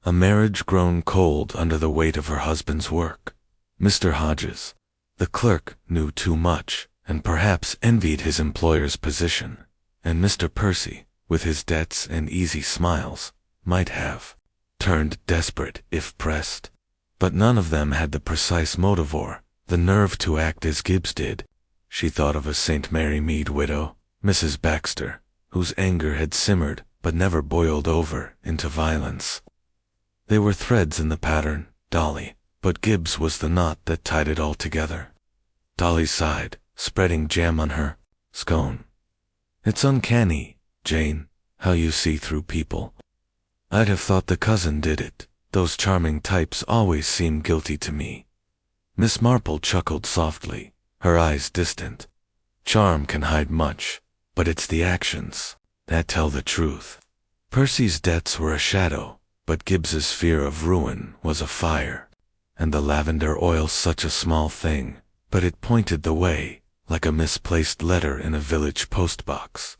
A marriage grown cold under the weight of her husband's work. Mr. Hodges, the clerk, knew too much, and perhaps envied his employer's position. And Mr. Percy, with his debts and easy smiles, might have turned desperate if pressed. But none of them had the precise motive or the nerve to act as Gibbs did. She thought of a St. Mary Mead widow, Mrs. Baxter, whose anger had simmered but never boiled over into violence. They were threads in the pattern, Dolly, but Gibbs was the knot that tied it all together. Dolly sighed, spreading jam on her scone. It's uncanny, Jane, how you see through people. I'd have thought the cousin did it. Those charming types always seem guilty to me. Miss Marple chuckled softly, her eyes distant. Charm can hide much, but it's the actions that tell the truth. Percy's debts were a shadow, but Gibbs's fear of ruin was a fire. And the lavender oil such a small thing, but it pointed the way, like a misplaced letter in a village postbox.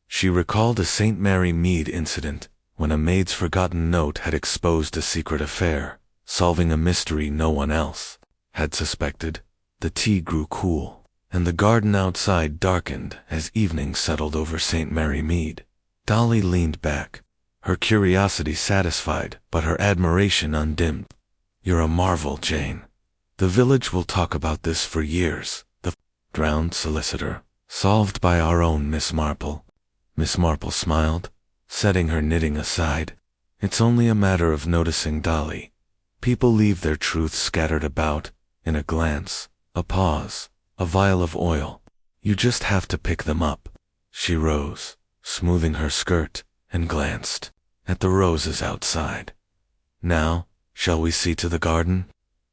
She recalled a St. Mary Mead incident, when a maid's forgotten note had exposed a secret affair, solving a mystery no one else had suspected. The tea grew cool, and the garden outside darkened as evening settled over St. Mary Mead. Dolly leaned back, her curiosity satisfied but her admiration undimmed. You're a marvel, Jane. The village will talk about this for years. The drowned solicitor, solved by our own Miss Marple. Miss Marple smiled, setting her knitting aside. It's only a matter of noticing, Dolly. People leave their truths scattered about, in a glance, a pause, a vial of oil. You just have to pick them up. She rose, smoothing her skirt, and glanced at the roses outside. Now, shall we see to the garden?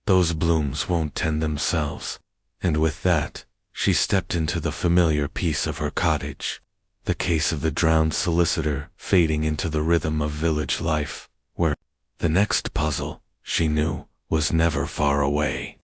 Those blooms won't tend themselves. And with that, she stepped into the familiar peace of her cottage. The case of the drowned solicitor fading into the rhythm of village life, where the next puzzle, she knew, was never far away.